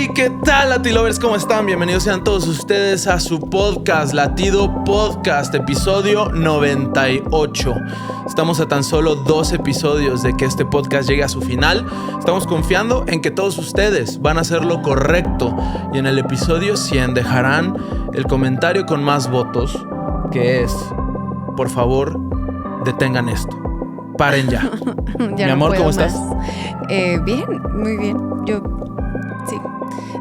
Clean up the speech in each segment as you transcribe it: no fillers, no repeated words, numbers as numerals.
Hey, ¿qué tal, Latilovers? ¿Cómo están? Bienvenidos sean todos ustedes a su podcast, Latido Podcast, episodio 98. Estamos a tan solo 2 episodios de que este podcast llegue a su final. Estamos confiando en que todos ustedes van a hacer lo correcto. Y en el episodio 100 dejarán el comentario con más votos, que es, por favor, detengan esto. Paren ya. Ya Mi amor, no ¿cómo puedo estás? más. Bien, muy bien.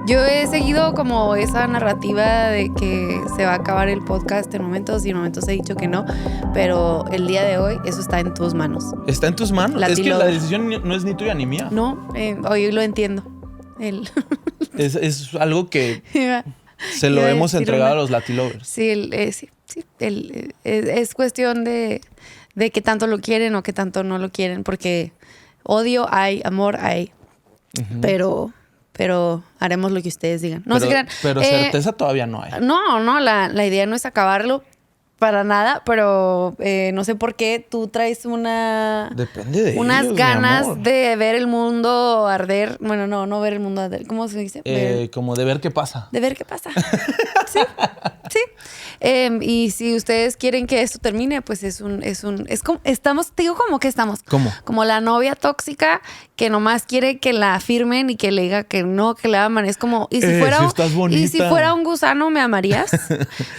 Yo he seguido como esa narrativa de que se va a acabar el podcast en momentos y en momentos he dicho que no, pero el día de hoy eso está en tus manos. ¿Está en tus manos? Es que la decisión no es ni tuya ni mía. No, hoy lo entiendo. Es algo que se lo hemos entregado a los Latilovers. Sí, es cuestión de qué tanto lo quieren o qué tanto no lo quieren, porque odio hay, amor hay, pero haremos lo que ustedes digan. No se crean. Pero certeza todavía no hay. No, la idea no es acabarlo para nada, pero no sé por qué tú traes Depende de unas ellos, ganas de ver el mundo arder. Bueno, no ver el mundo arder. ¿Cómo se dice? Como de ver qué pasa. De ver qué pasa. Sí. Y si ustedes quieren que esto termine, pues es como, estamos, te digo como que estamos. ¿Cómo? Como la novia tóxica que nomás quiere que la afirmen y que le diga que no, que la aman. Es como, si estás bonita. ¿y si fuera un gusano, me amarías?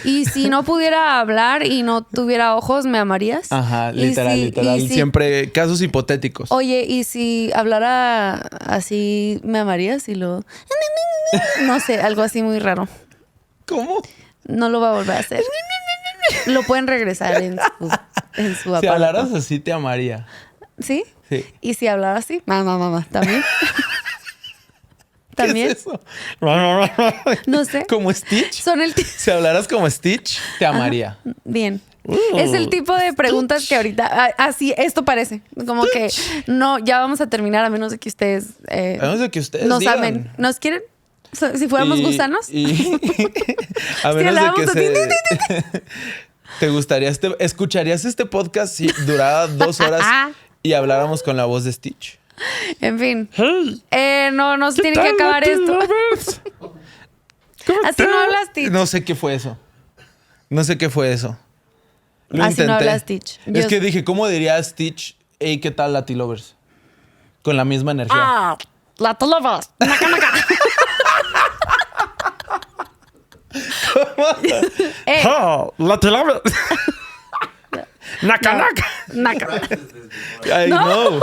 ¿Y si no pudiera hablar y no tuviera ojos, me amarías? Ajá, literal. Siempre casos hipotéticos. Oye, ¿y si hablara así, me amarías? Y lo... No sé, algo así muy raro. ¿Cómo? No lo va a volver a hacer. Lo pueden regresar en su aparato. Si hablaras así, te amaría. ¿Sí? Sí. ¿Y si hablara así? Mamá, ¿también? ¿También? ¿Qué es eso? No sé. ¿Como Stitch? Si hablaras como Stitch, te amaría. Bien. Es el tipo de preguntas que ahorita... Así, esto parece. Como que no, ya vamos a terminar a menos de que ustedes... a menos de que ustedes nos digan. amen. ¿Nos quieren? Si fuéramos gusanos. A menos de que ¿Te gustaría escucharías este podcast si durara 2 horas y habláramos con la voz de Stitch? En fin. No se tiene que acabar esto. Así no habla Stitch. No sé qué fue eso. Lo así intenté. no habla Stitch. Es que dije, ¿cómo diría Stitch? Hey, ¿qué tal, Latilovers? Con la misma energía. Latilovers. Naca. Latilovers. Naca. I know.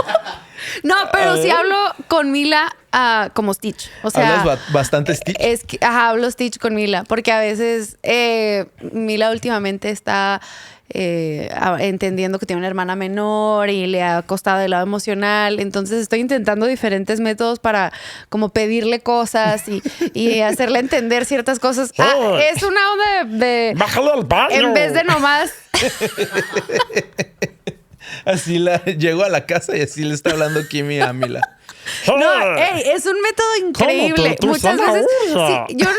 No, pero si hablo con Mila como Stitch. O sea, ¿hablas bastante Stitch? Hablo Stitch con Mila. Porque a veces Mila últimamente está entendiendo que tiene una hermana menor y le ha costado el lado emocional. Entonces estoy intentando diferentes métodos para como pedirle cosas y hacerle entender ciertas cosas. Es una onda de... ¡Bájalo al baño! En vez de nomás... Así llego a la casa y así le está hablando Kimi a Mila. No, es un método increíble. Muchas veces yo no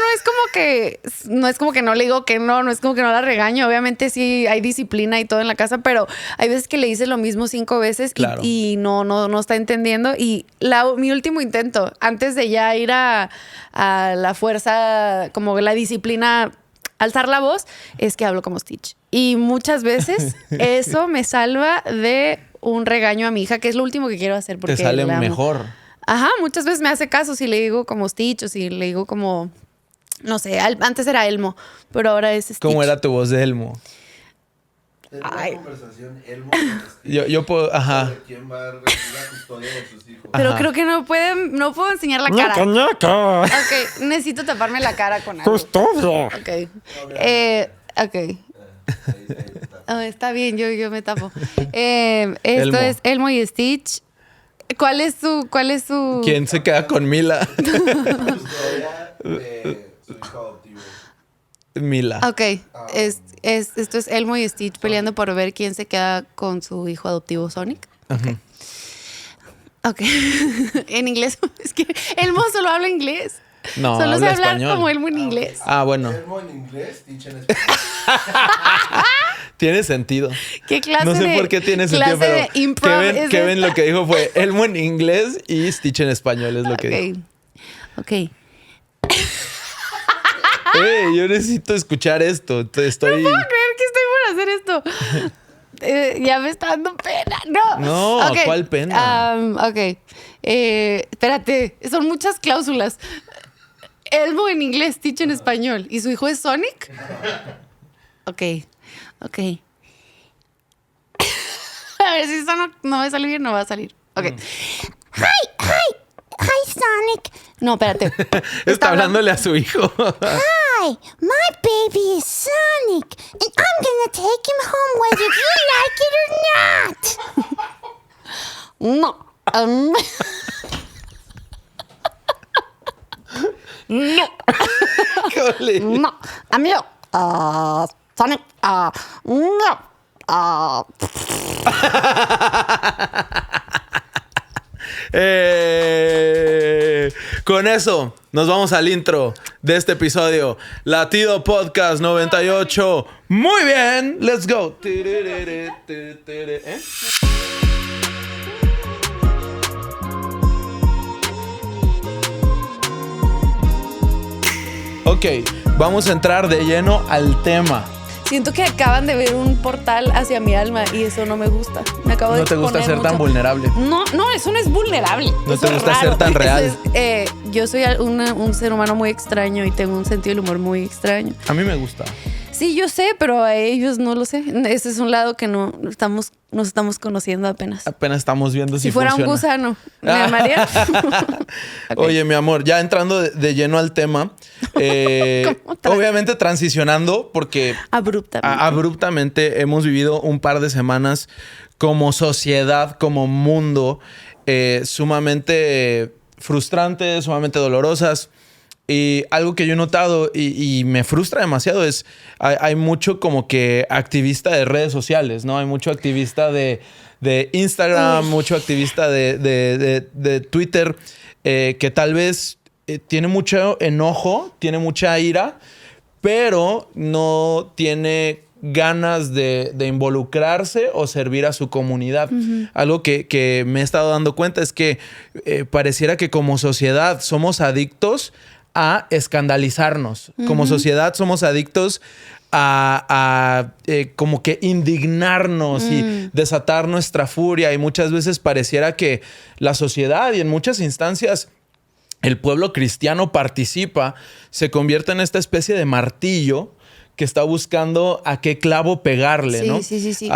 es como que no le digo que no es como que no la regaño. Obviamente sí hay disciplina y todo en la casa, pero hay veces que le dices lo mismo 5 veces claro. y no está entendiendo. Y mi último intento, antes de ya ir a la fuerza, como la disciplina, alzar la voz, es que hablo como Stitch. Y muchas veces eso me salva de un regaño a mi hija, que es lo último que quiero hacer. Porque te sale mejor. Ajá, muchas veces me hace caso si le digo como Stitch o si le digo como... No sé, antes era Elmo, pero ahora es Stitch. ¿Cómo era tu voz de Elmo? Tendrá una conversación Elmo con Stitch. Yo puedo... Ajá. Sobre quién va a recibir la custodia de sus hijos. Pero creo que no puedo enseñar la cara. ¡Ñaca! Ok, necesito taparme la cara con algo. ¡Custodia! Ok. Ok. Está bien, yo me tapo. Esto Elmo. es Elmo y Stitch. ¿Cuál es su...? ¿Quién se queda con Mila? Custodia de su hijo adoptivo. Mila. Ok. Esto es Elmo y Stitch peleando por ver quién se queda con su hijo adoptivo Sonic. Ok. En inglés. Es que Elmo solo habla inglés. No, solo sé habla hablar español. como Elmo en inglés. Ah, bueno. Elmo en inglés, Stitch en español. Tiene sentido. ¿Qué clase No sé de, por qué tiene sentido, clase pero de improv es Kevin esta? lo que dijo fue Elmo en inglés y Stitch en español, es lo que dijo. Ok. Yo necesito escuchar esto. Estoy... No puedo creer que estoy por hacer esto. Ya me está dando pena. No, Okay. ¿cuál pena? Ok. Espérate, son muchas cláusulas. Elmo en inglés, Stitch en español. ¿Y su hijo es Sonic? Ok. A ver si eso no va a salir bien, no va a salir. Ok. Hi, Sonic. No, espérate. Está hablándole a su hijo. Hi, my baby is Sonic, and I'm gonna take him home whether you like it or not. No. No. Híjole. No. Amigo. Sonic. No. Con eso nos vamos al intro de este episodio. Latido Podcast 98. Muy bien, let's go. Ok, vamos a entrar de lleno al tema. Siento que acaban de ver un portal hacia mi alma y eso no me gusta. Me acabo de ¿No te gusta exponer ser tan mucho. vulnerable? No, eso no es vulnerable. ¿No Eso te es gusta raro. ser tan real? Yo soy un ser humano muy extraño y tengo un sentido del humor muy extraño. A mí me gusta. Sí, yo sé, pero a ellos no lo sé. Ese es un lado que nos estamos conociendo apenas. Apenas estamos viendo si fuera funciona. un gusano, ¿me amaría? Okay. Oye, mi amor, ya entrando de lleno al tema, obviamente transicionando porque abruptamente hemos vivido un par de semanas como sociedad, como mundo, sumamente frustrantes, sumamente dolorosas. Y algo que yo he notado y me frustra demasiado es hay mucho como que activista de redes sociales, ¿no? Hay mucho activista de Instagram, mucho activista de Twitter, que tal vez tiene mucho enojo, tiene mucha ira, pero no tiene ganas de involucrarse o servir a su comunidad. Algo que me he estado dando cuenta es que pareciera que como sociedad somos adictos a escandalizarnos. Como sociedad somos adictos a como que indignarnos y desatar nuestra furia, y muchas veces pareciera que la sociedad y en muchas instancias el pueblo cristiano participa, se convierte en esta especie de martillo que está buscando a qué clavo pegarle, ¿no? Sí.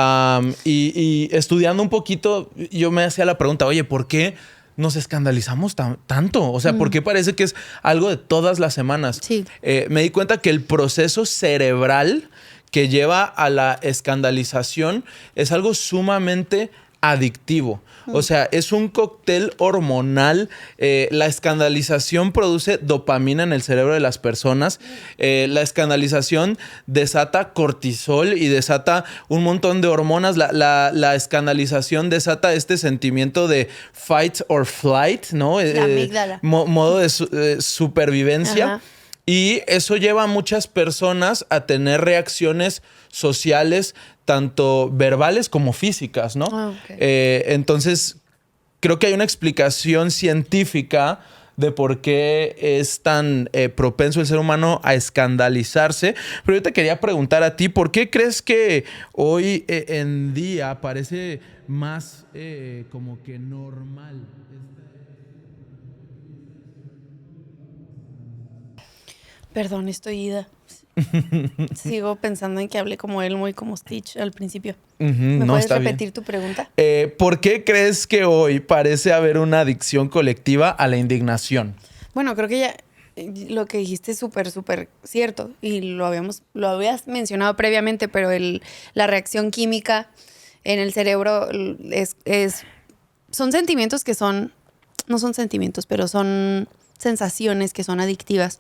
Y estudiando un poquito, yo me hacía la pregunta, oye, ¿por qué nos escandalizamos tanto? O sea, ¿por qué parece que es algo de todas las semanas? Sí. Me di cuenta que el proceso cerebral que lleva a la escandalización es algo sumamente adictivo. O sea, es un cóctel hormonal. La escandalización produce dopamina en el cerebro de las personas. La escandalización desata cortisol y desata un montón de hormonas. La escandalización desata este sentimiento de fight or flight, ¿no? La amígdala. Modo de supervivencia. Ajá. Y eso lleva a muchas personas a tener reacciones sociales, tanto verbales como físicas, ¿no? Okay. Entonces, creo que hay una explicación científica de por qué es tan propenso el ser humano a escandalizarse. Pero yo te quería preguntar a ti, ¿por qué crees que hoy en día parece más como que normal? Perdón, estoy ida. Sigo pensando en que hablé como Elmo y como Stitch al principio. ¿Me puedes repetir tu pregunta? ¿Por qué crees que hoy parece haber una adicción colectiva a la indignación? Bueno, creo que ya lo que dijiste es súper cierto y lo habías mencionado previamente, pero la reacción química en el cerebro son sentimientos que no son sentimientos, pero son sensaciones que son adictivas.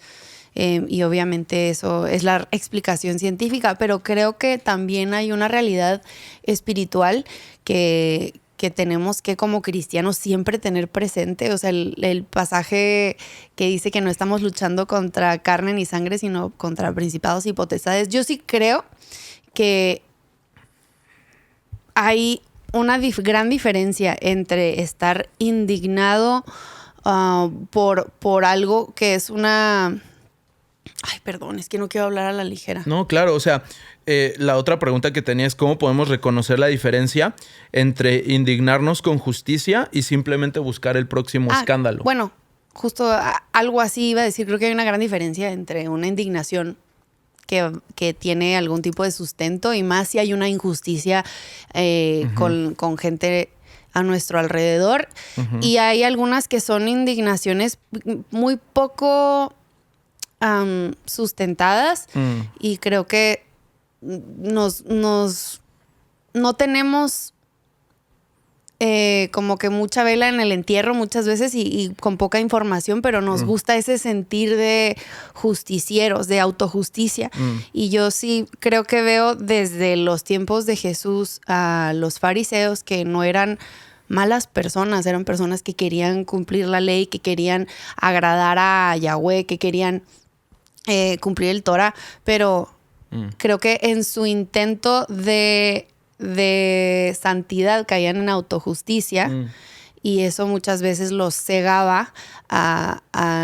Y obviamente eso es la explicación científica, pero creo que también hay una realidad espiritual que tenemos que como cristianos siempre tener presente. O sea, el pasaje que dice que no estamos luchando contra carne ni sangre, sino contra principados y potestades. Yo sí creo que hay una gran diferencia entre estar indignado por algo que es Ay, perdón, es que no quiero hablar a la ligera. No, claro, o sea, la otra pregunta que tenía es cómo podemos reconocer la diferencia entre indignarnos con justicia y simplemente buscar el próximo escándalo. Bueno, justo algo así iba a decir. Creo que hay una gran diferencia entre una indignación que tiene algún tipo de sustento y más si hay una injusticia con gente a nuestro alrededor. Y hay algunas que son indignaciones muy poco sustentadas y creo que no tenemos como que mucha vela en el entierro muchas veces y con poca información, pero nos gusta ese sentir de justicieros, de autojusticia. Y yo sí creo que veo desde los tiempos de Jesús a los fariseos que no eran malas personas, eran personas que querían cumplir la ley, que querían agradar a Yahweh, que querían cumplir el Torah, pero creo que en su intento de santidad caían en autojusticia y eso muchas veces los cegaba a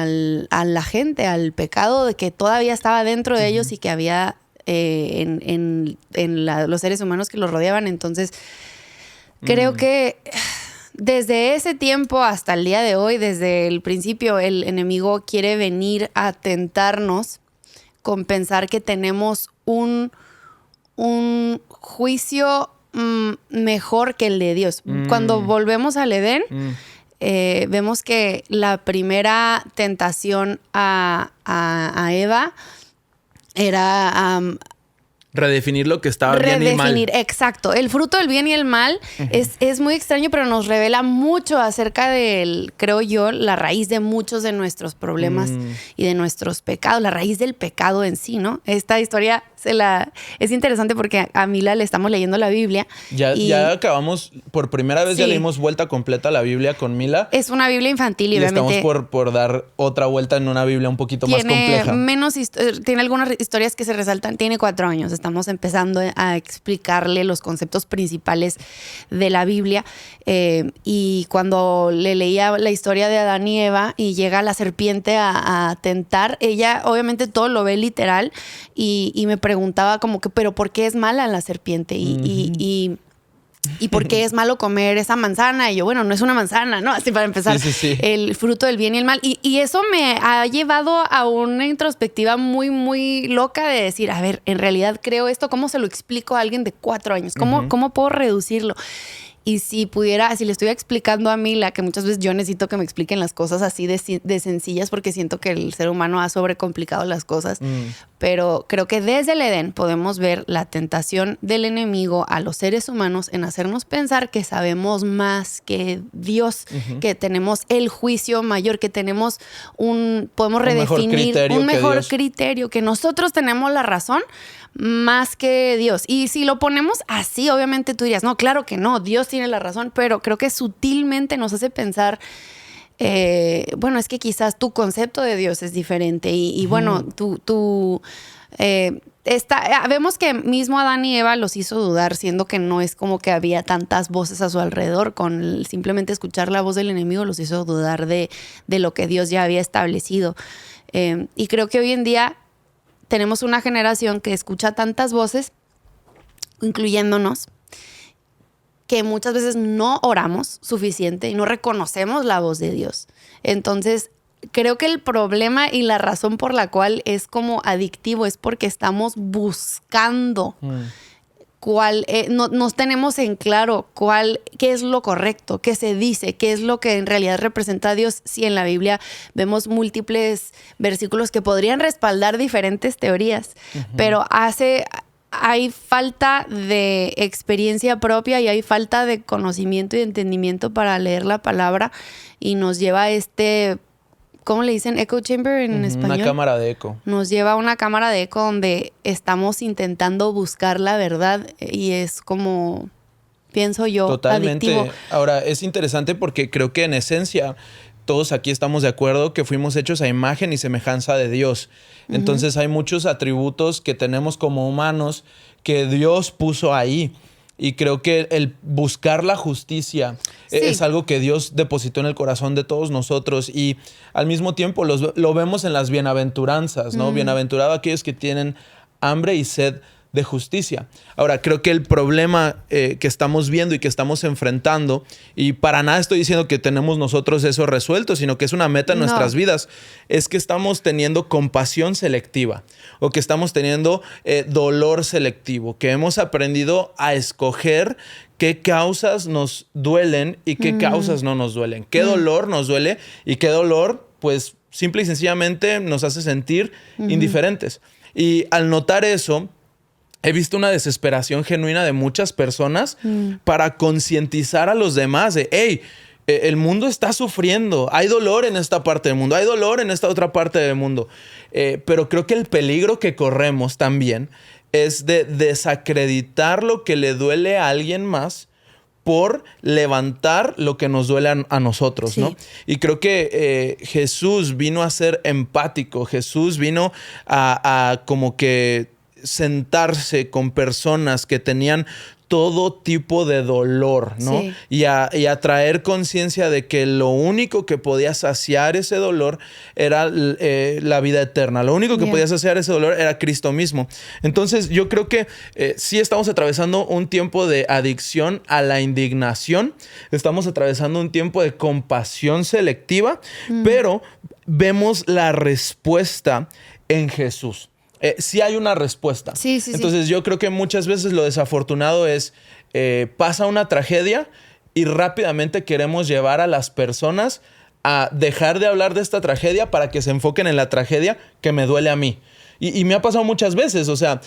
la gente, al pecado de que todavía estaba dentro de ellos y que había en los seres humanos que los rodeaban. Entonces creo que desde ese tiempo hasta el día de hoy, desde el principio, el enemigo quiere venir a tentarnos con pensar que tenemos un juicio mejor que el de Dios. Cuando volvemos al Edén, vemos que la primera tentación a Eva era redefinir lo que estaba bien y mal. Exacto. El fruto del bien y el mal es muy extraño, pero nos revela mucho acerca del, creo yo, la raíz de muchos de nuestros problemas y de nuestros pecados, la raíz del pecado en sí, ¿no? Esta historia es interesante porque a Mila le estamos leyendo la Biblia. Ya acabamos, por primera vez ya le dimos vuelta completa a la Biblia con Mila. Es una Biblia infantil y obviamente estamos por dar otra vuelta en una Biblia un poquito más compleja. Tiene algunas historias que se resaltan. Tiene 4 años. Estamos empezando a explicarle los conceptos principales de la Biblia. Y cuando le leía la historia de Adán y Eva y llega la serpiente a tentar, ella obviamente todo lo ve literal y me preguntaba como que, pero ¿por qué es mala la serpiente? ¿Y por qué es malo comer esa manzana? Y yo, bueno, no es una manzana, ¿no? Así para empezar, el fruto del bien y el mal. Y eso me ha llevado a una introspectiva muy, muy loca de decir, a ver, en realidad creo esto, ¿cómo se lo explico a alguien de 4 años? ¿Cómo puedo reducirlo? Y si le estuviera explicando a Mila, que muchas veces yo necesito que me expliquen las cosas así de sencillas porque siento que el ser humano ha sobrecomplicado las cosas. Pero creo que desde el Edén podemos ver la tentación del enemigo a los seres humanos en hacernos pensar que sabemos más que Dios, que tenemos el juicio mayor, que tenemos podemos redefinir un mejor criterio, que nosotros tenemos la razón más que Dios. Y si lo ponemos así, obviamente tú dirías, no, claro que no, Dios tiene la razón, pero creo que sutilmente nos hace pensar, bueno, es que quizás tu concepto de Dios es diferente y bueno, vemos que mismo Adán y Eva los hizo dudar, siendo que no es como que había tantas voces a su alrededor. Con simplemente escuchar la voz del enemigo los hizo dudar de lo que Dios ya había establecido. Y creo que hoy en día tenemos una generación que escucha tantas voces, incluyéndonos, que muchas veces no oramos suficiente y no reconocemos la voz de Dios. Entonces, creo que el problema y la razón por la cual es como adictivo es porque estamos buscando no tenemos en claro qué es lo correcto, qué se dice, qué es lo que en realidad representa a Dios. Si en la Biblia vemos múltiples versículos que podrían respaldar diferentes teorías, pero hay falta de experiencia propia y hay falta de conocimiento y de entendimiento para leer la palabra y nos lleva a ¿cómo le dicen? Echo chamber en español. Una cámara de eco. Nos lleva a una cámara de eco donde estamos intentando buscar la verdad y es como, pienso yo, totalmente adictivo. Ahora, es interesante porque creo que en esencia todos aquí estamos de acuerdo que fuimos hechos a imagen y semejanza de Dios. Entonces hay muchos atributos que tenemos como humanos que Dios puso ahí. Y creo que el buscar la justicia es algo que Dios depositó en el corazón de todos nosotros. Y al mismo tiempo lo vemos en las bienaventuranzas, ¿no? Bienaventurados aquellos que tienen hambre y sed de justicia. Ahora, creo que el problema que estamos viendo y que estamos enfrentando, y para nada estoy diciendo que tenemos nosotros eso resuelto, sino que es una meta en nuestras vidas, es que estamos teniendo compasión selectiva o que estamos teniendo dolor selectivo, que hemos aprendido a escoger qué causas nos duelen y qué causas no nos duelen, qué dolor nos duele y qué dolor, pues, simple y sencillamente nos hace sentir indiferentes. Y al notar eso, he visto una desesperación genuina de muchas personas para concientizar a los demás de, hey, el mundo está sufriendo, hay dolor en esta parte del mundo, hay dolor en esta otra parte del mundo. Pero creo que el peligro que corremos también es de desacreditar lo que le duele a alguien más por levantar lo que nos duele a nosotros, ¿no? Y creo que Jesús vino a ser empático, Jesús vino a como que sentarse con personas que tenían todo tipo de dolor, ¿no? Sí. Y a traer conciencia de que lo único que podía saciar ese dolor era la vida eterna. Lo único que podía saciar ese dolor era Cristo mismo. Entonces, yo creo que sí estamos atravesando un tiempo de adicción a la indignación. Estamos atravesando un tiempo de compasión selectiva, pero vemos la respuesta en Jesús. Sí hay una respuesta. Sí. Entonces yo creo que muchas veces lo desafortunado es pasa una tragedia y rápidamente queremos llevar a las personas a dejar de hablar de esta tragedia para que se enfoquen en la tragedia que me duele a mí. Y me ha pasado muchas veces. O sea,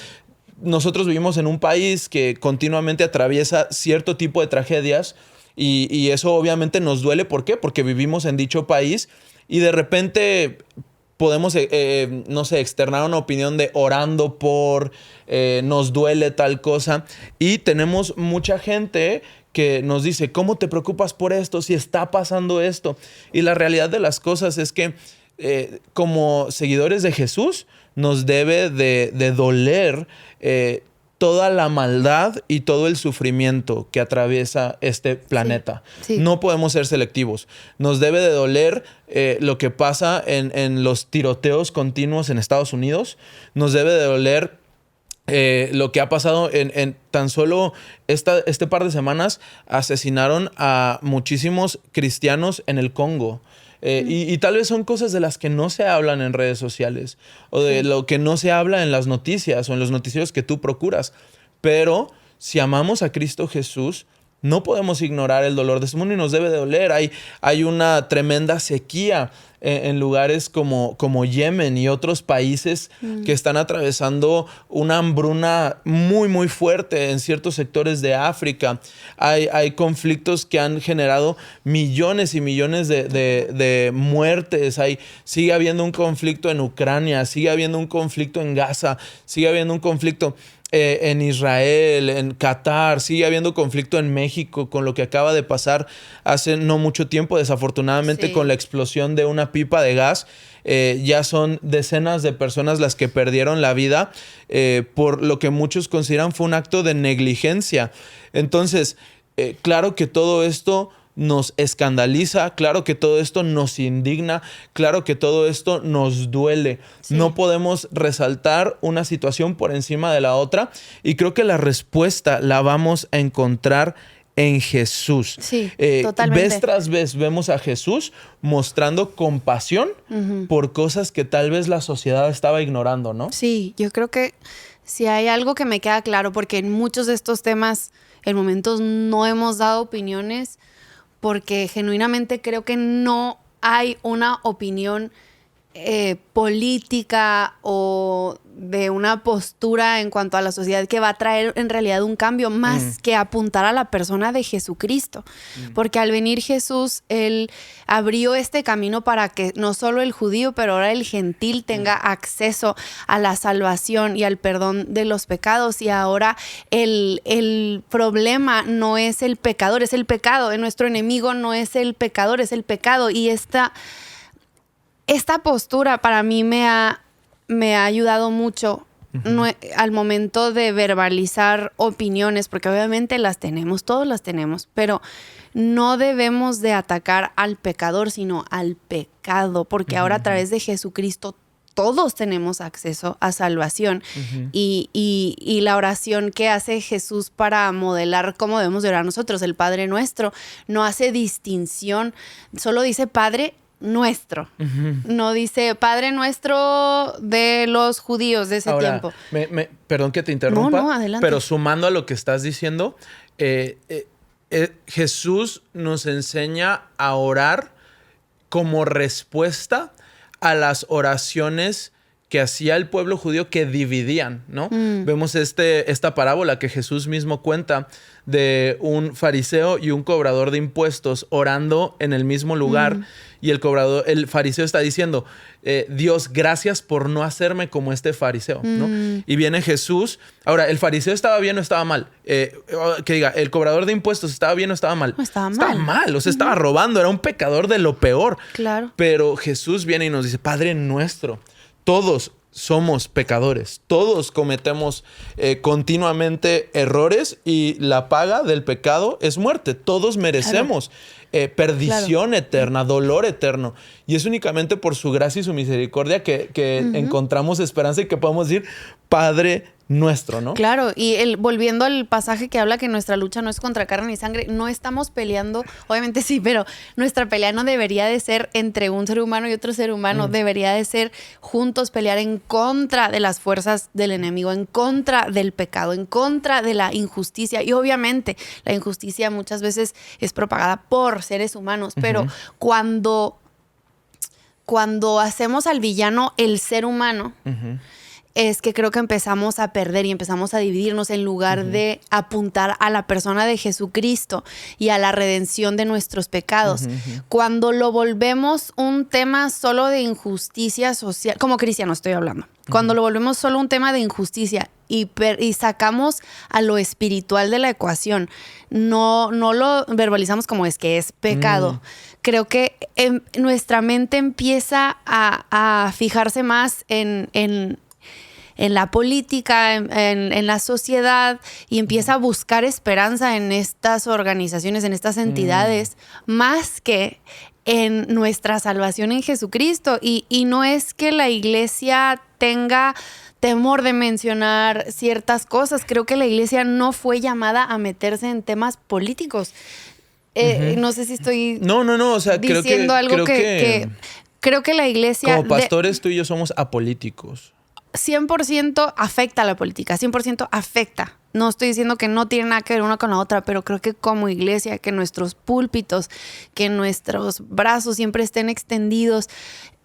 nosotros vivimos en un país que continuamente atraviesa cierto tipo de tragedias y eso obviamente nos duele. ¿Por qué? Porque vivimos en dicho país y de repente podemos, no sé, externar una opinión de orando por, nos duele tal cosa. Y tenemos mucha gente que nos dice, ¿cómo te preocupas por esto si está pasando esto? Y la realidad de las cosas es que como seguidores de Jesús nos debe de doler toda la maldad y todo el sufrimiento que atraviesa este planeta. Sí. No podemos ser selectivos. Nos debe de doler lo que pasa en los tiroteos continuos en Estados Unidos. Nos debe de doler lo que ha pasado en tan solo este par de semanas. Asesinaron a muchísimos cristianos en el Congo. Y tal vez son cosas de las que no se hablan en redes sociales o de lo que no se habla en las noticias o en los noticieros que tú procuras. Pero si amamos a Cristo Jesús, no podemos ignorar el dolor de este mundo y nos debe de doler. Hay una tremenda sequía en lugares como Yemen y otros países que están atravesando una hambruna muy, muy fuerte en ciertos sectores de África. Hay conflictos que han generado millones y millones de muertes. Sigue habiendo un conflicto en Ucrania, sigue habiendo un conflicto en Gaza, sigue habiendo un conflicto en Israel, en Qatar, sigue habiendo conflicto en México con lo que acaba de pasar hace no mucho tiempo, desafortunadamente con la explosión de una pipa de gas. Ya son decenas de personas las que perdieron la vida por lo que muchos consideran fue un acto de negligencia. Entonces, claro que todo esto nos escandaliza, claro que todo esto nos indigna, claro que todo esto nos duele. Sí. No podemos resaltar una situación por encima de la otra y creo que la respuesta la vamos a encontrar en Jesús. Sí, totalmente. Vez tras vez vemos a Jesús mostrando compasión por cosas que tal vez la sociedad estaba ignorando, ¿no? Sí, yo creo que si hay algo que me queda claro, porque en muchos de estos temas en momentos no hemos dado opiniones, porque genuinamente creo que no hay una opinión política o de una postura en cuanto a la sociedad que va a traer en realidad un cambio más que apuntar a la persona de Jesucristo. Porque al venir Jesús, Él abrió este camino para que no solo el judío, pero ahora el gentil tenga acceso a la salvación y al perdón de los pecados. Y ahora el problema no es el pecador, es el pecado. Nuestro enemigo no es el pecador, es el pecado. Y esta postura para mí me ha ayudado mucho al momento de verbalizar opiniones, porque obviamente las tenemos, todos las tenemos, pero no debemos de atacar al pecador, sino al pecado, porque ahora a través de Jesucristo todos tenemos acceso a salvación. Y la oración que hace Jesús para modelar cómo debemos de orar nosotros, el Padre Nuestro, no hace distinción, solo dice Padre Nuestro. No dice Padre Nuestro de los judíos de ese tiempo. Perdón que te interrumpa, no, adelante. pero sumando a lo que estás diciendo, Jesús nos enseña a orar como respuesta a las oraciones que hacía el pueblo judío que dividían, ¿no? Vemos esta parábola que Jesús mismo cuenta de un fariseo y un cobrador de impuestos orando en el mismo lugar. Y el fariseo está diciendo, Dios, gracias por no hacerme como este fariseo, ¿no? Y viene Jesús. Ahora, ¿el fariseo estaba bien o estaba mal? Que diga, ¿el cobrador de impuestos estaba bien o estaba mal? No, estaba mal. Estaba mal, o sea, estaba robando, era un pecador de lo peor. Claro. Pero Jesús viene y nos dice, Padre Nuestro, todos somos pecadores, todos cometemos continuamente errores y la paga del pecado es muerte. Todos merecemos perdición eterna, dolor eterno. Y es únicamente por su gracia y su misericordia que encontramos esperanza y que podemos decir Padre Nuestro, ¿no? Claro, y volviendo al pasaje que habla que nuestra lucha no es contra carne ni sangre, no estamos peleando, obviamente sí, pero nuestra pelea no debería de ser entre un ser humano y otro ser humano, debería de ser juntos pelear en contra de las fuerzas del enemigo, en contra del pecado, en contra de la injusticia. Y obviamente la injusticia muchas veces es propagada por seres humanos, pero cuando hacemos al villano el ser humano, es que creo que empezamos a perder y empezamos a dividirnos en lugar de apuntar a la persona de Jesucristo y a la redención de nuestros pecados. Cuando lo volvemos un tema solo de injusticia social, como cristiano estoy hablando, cuando lo volvemos solo un tema de injusticia y sacamos a lo espiritual de la ecuación, no lo verbalizamos como es que es pecado. Creo que nuestra mente empieza a fijarse más en la política, en la sociedad, y empieza a buscar esperanza en estas organizaciones, en estas entidades, más que en nuestra salvación en Jesucristo. Y no es que la iglesia tenga temor de mencionar ciertas cosas. Creo que la iglesia no fue llamada a meterse en temas políticos. No sé si estoy o sea, diciendo algo que creo que la iglesia... Como pastores, tú y yo somos apolíticos. 100% afecta a la política, 100% afecta. No estoy diciendo que no tiene nada que ver una con la otra, pero creo que como iglesia, que nuestros púlpitos, que nuestros brazos siempre estén extendidos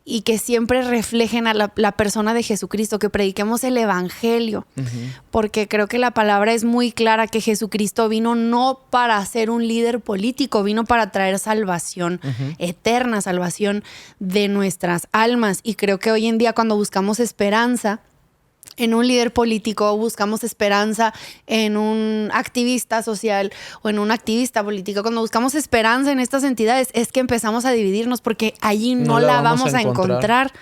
y que siempre reflejen a la persona de Jesucristo, que prediquemos el evangelio, porque creo que la palabra es muy clara que Jesucristo vino no para ser un líder político, vino para traer salvación eterna, salvación de nuestras almas. Y creo que hoy en día cuando buscamos esperanza en un líder político, buscamos esperanza en un activista social o en un activista político, cuando buscamos esperanza en estas entidades, es que empezamos a dividirnos porque allí no la vamos a encontrar.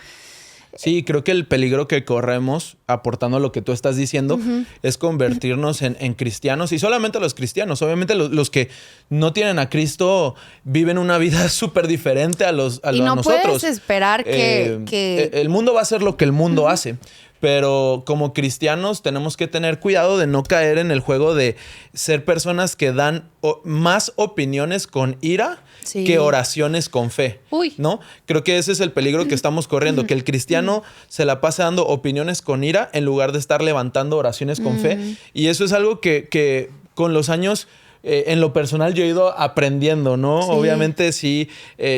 Sí, creo que el peligro que corremos, aportando lo que tú estás diciendo, es convertirnos en cristianos, y solamente los cristianos. Obviamente los que no tienen a Cristo viven una vida súper diferente a nosotros. Y no puedes esperar que... El mundo va a hacer lo que el mundo hace. Pero como cristianos tenemos que tener cuidado de no caer en el juego de ser personas que dan más opiniones con ira que oraciones con fe, ¿no? Creo que ese es el peligro que estamos corriendo, que el cristiano se la pase dando opiniones con ira en lugar de estar levantando oraciones con fe. Y eso es algo que con los años... en lo personal yo he ido aprendiendo, ¿no? Sí. Obviamente sí,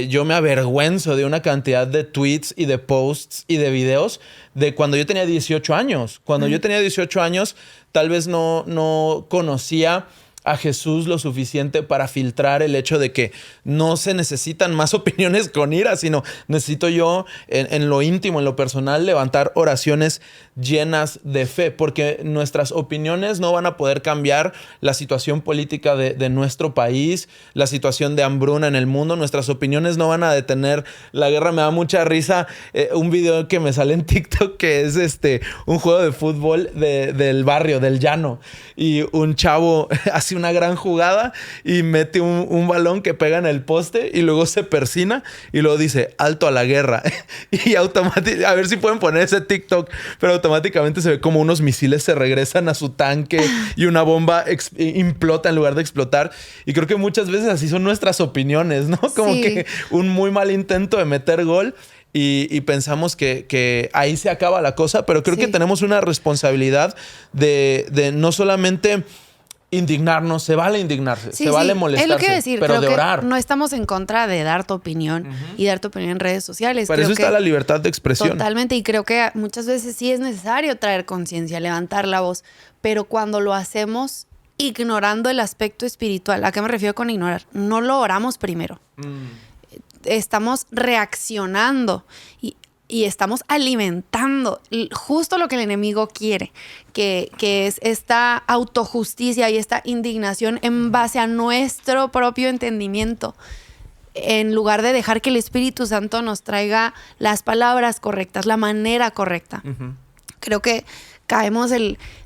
yo me avergüenzo de una cantidad de tweets y de posts y de videos de cuando yo tenía 18 años. Cuando yo tenía 18 años, tal vez no conocía a Jesús lo suficiente para filtrar el hecho de que no se necesitan más opiniones con ira, sino necesito yo en lo íntimo, en lo personal, levantar oraciones llenas de fe, porque nuestras opiniones no van a poder cambiar la situación política de nuestro país, la situación de hambruna en el mundo. Nuestras opiniones no van a detener la guerra. Me da mucha risa un video que me sale en TikTok que es un juego de fútbol del barrio, del llano, y un chavo hace una gran jugada y mete un balón que pega en el poste y luego se persina y luego dice alto a la guerra y automáticamente, a ver si pueden poner ese TikTok, pero automáticamente se ve como unos misiles se regresan a su tanque y una bomba implota en lugar de explotar. Y creo que muchas veces así son nuestras opiniones, ¿no? Como que un muy mal intento de meter gol y pensamos que ahí se acaba la cosa, pero creo que tenemos una responsabilidad de no solamente indignarnos, se vale indignarse, se vale molestarse, es lo que decir, pero creo de que orar. no estamos en contra de dar tu opinión y dar tu opinión en redes sociales. Para eso está la libertad de expresión. Totalmente, y creo que muchas veces sí es necesario traer conciencia, levantar la voz, pero cuando lo hacemos ignorando el aspecto espiritual, ¿a qué me refiero con ignorar? No lo oramos primero. Estamos reaccionando y estamos alimentando justo lo que el enemigo quiere, que es esta autojusticia y esta indignación en base a nuestro propio entendimiento, en lugar de dejar que el Espíritu Santo nos traiga las palabras correctas, la manera correcta. Creo que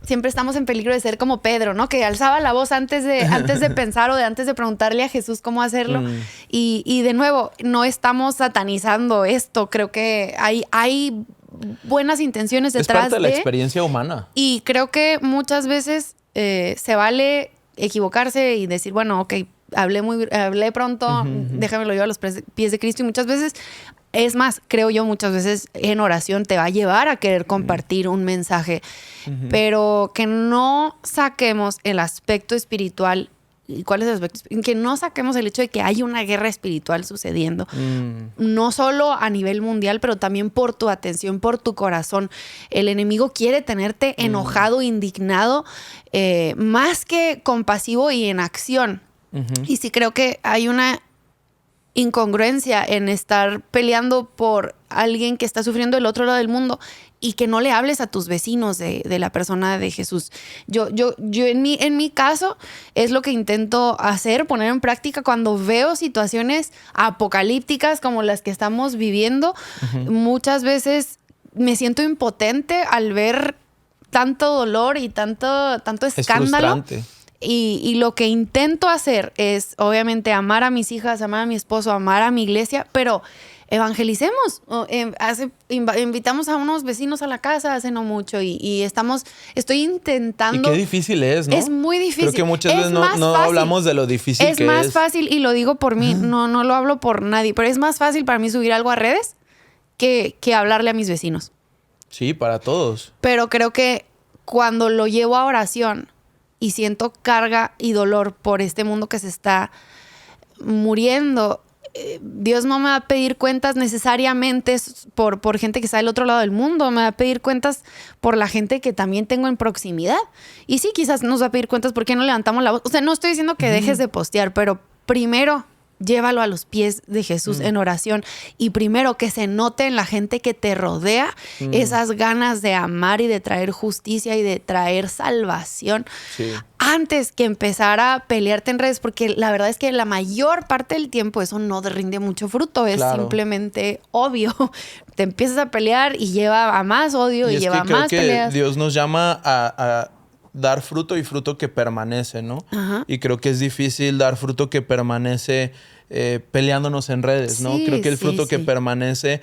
siempre estamos en peligro de ser como Pedro, ¿no? Que alzaba la voz antes de pensar o antes de preguntarle a Jesús cómo hacerlo. Y de nuevo, no estamos satanizando esto. Creo que hay buenas intenciones detrás es parte de la experiencia humana. Y creo que muchas veces se vale equivocarse y decir, bueno, ok, hablé pronto, déjamelo yo a los pies de Cristo. Y muchas veces, es más, creo yo, muchas veces en oración te va a llevar a querer compartir un mensaje, pero que no saquemos el aspecto espiritual. ¿Y cuál es el aspecto? Que no saquemos el hecho de que hay una guerra espiritual sucediendo. No solo a nivel mundial, pero también por tu atención, por tu corazón. El enemigo quiere tenerte enojado, indignado, más que compasivo y en acción. Y sí creo que hay una incongruencia en estar peleando por alguien que está sufriendo del otro lado del mundo y que no le hables a tus vecinos de la persona de Jesús. Yo en mi caso es lo que intento hacer, poner en práctica cuando veo situaciones apocalípticas como las que estamos viviendo. Muchas veces me siento impotente al ver tanto dolor y tanto escándalo. Es frustrante. Y lo que intento hacer es, obviamente, amar a mis hijas, amar a mi esposo, amar a mi iglesia, pero evangelicemos. Invitamos a unos vecinos a la casa hace no mucho y estoy intentando. Y qué difícil es, ¿no? Es muy difícil. Creo que muchas veces no hablamos de lo difícil que es. Es más fácil, y lo digo por mí, no lo hablo por nadie, pero es más fácil para mí subir algo a redes que hablarle a mis vecinos. Sí, para todos. Pero creo que cuando lo llevo a oración y siento carga y dolor por este mundo que se está muriendo, Dios no me va a pedir cuentas necesariamente por gente que está del otro lado del mundo. Me va a pedir cuentas por la gente que también tengo en proximidad. Y sí, quizás nos va a pedir cuentas por qué no levantamos la voz. O sea, no estoy diciendo que dejes de postear, pero primero llévalo a los pies de Jesús en oración. Y primero que se note en la gente que te rodea esas ganas de amar y de traer justicia y de traer salvación. Sí. Antes que empezar a pelearte en redes, porque la verdad es que la mayor parte del tiempo eso no rinde mucho fruto, es simplemente obvio. Te empiezas a pelear y lleva a más odio y lleva a más peleas. Dios nos llama a dar fruto y fruto que permanece, ¿no? Y creo que es difícil dar fruto que permanece peleándonos en redes, ¿no? Creo que el fruto que permanece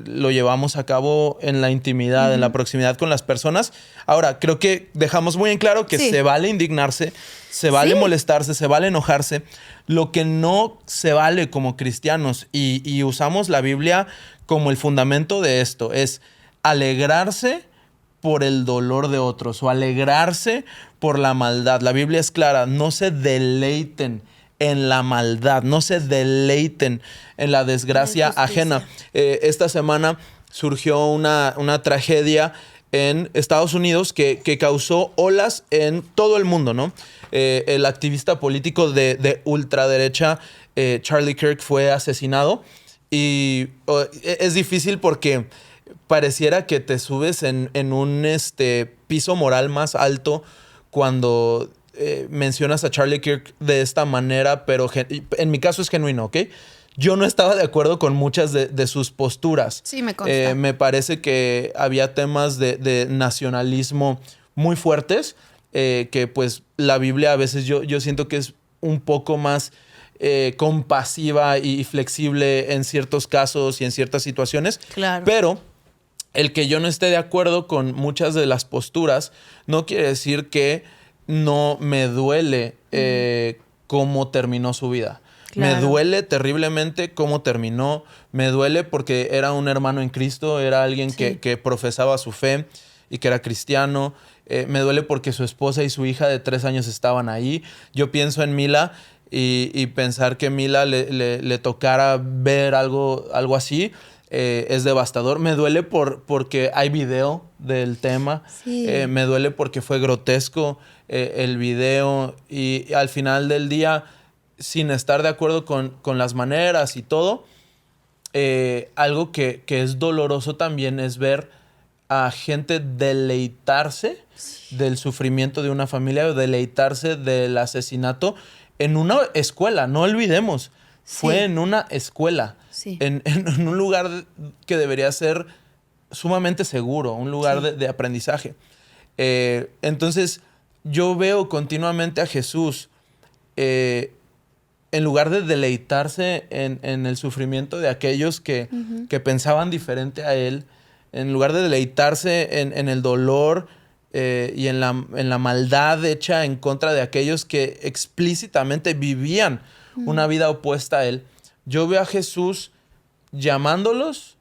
lo llevamos a cabo en la intimidad, en la proximidad con las personas. Ahora, creo que dejamos muy en claro que se vale indignarse, se vale molestarse, se vale enojarse. Lo que no se vale como cristianos, y usamos la Biblia como el fundamento de esto, es alegrarse por el dolor de otros o alegrarse por la maldad. La Biblia es clara, no se deleiten en la maldad, no se deleiten en la desgracia ajena. Esta semana surgió una tragedia en Estados Unidos que causó olas en todo el mundo, ¿no? El activista político de ultraderecha, Charlie Kirk, fue asesinado. Y es difícil porque pareciera que te subes en un piso moral más alto cuando mencionas a Charlie Kirk de esta manera, pero en mi caso es genuino, ¿ok? Yo no estaba de acuerdo con muchas de sus posturas. Sí, me consta. Me parece que había temas de nacionalismo muy fuertes, que pues la Biblia a veces yo siento que es un poco más compasiva y flexible en ciertos casos y en ciertas situaciones. Claro. Pero el que yo no esté de acuerdo con muchas de las posturas no quiere decir que no me duele cómo terminó su vida. Claro. Me duele terriblemente cómo terminó. Me duele porque era un hermano en Cristo, era alguien que profesaba su fe y que era cristiano. Me duele porque su esposa y su hija de 3 años estaban ahí. Yo pienso en Mila y pensar que Mila le tocara ver algo así es devastador. Me duele porque hay video del tema. Sí. Me duele porque fue grotesco el video y al final del día, sin estar de acuerdo con las maneras y todo, algo que es doloroso también es ver a gente deleitarse del sufrimiento de una familia o deleitarse del asesinato en una escuela. No olvidemos, fue en una escuela, en un lugar que debería ser sumamente seguro, un lugar de aprendizaje. Entonces, yo veo continuamente a Jesús en lugar de deleitarse en el sufrimiento de aquellos que pensaban diferente a él, en lugar de deleitarse en el dolor y en la maldad hecha en contra de aquellos que explícitamente vivían una vida opuesta a él, yo veo a Jesús llamándolos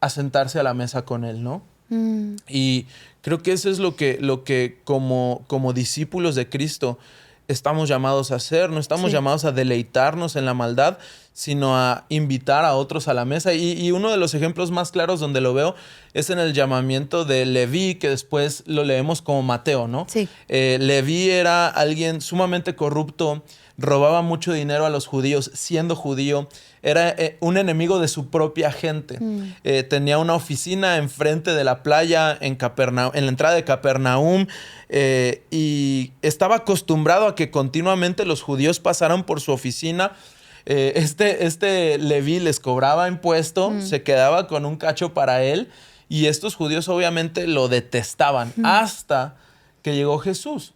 a sentarse a la mesa con él, ¿no? Y creo que eso es lo que como discípulos de Cristo estamos llamados a hacer. No estamos llamados a deleitarnos en la maldad, sino a invitar a otros a la mesa. Y uno de los ejemplos más claros donde lo veo es en el llamamiento de Leví, que después lo leemos como Mateo, ¿no? Sí. Leví era alguien sumamente corrupto, robaba mucho dinero a los judíos, siendo judío. Era un enemigo de su propia gente. Tenía una oficina enfrente de la playa en la entrada de Capernaum, y estaba acostumbrado a que continuamente los judíos pasaran por su oficina. Este Leví les cobraba impuesto, se quedaba con un cacho para él, y estos judíos obviamente lo detestaban hasta que llegó Jesús.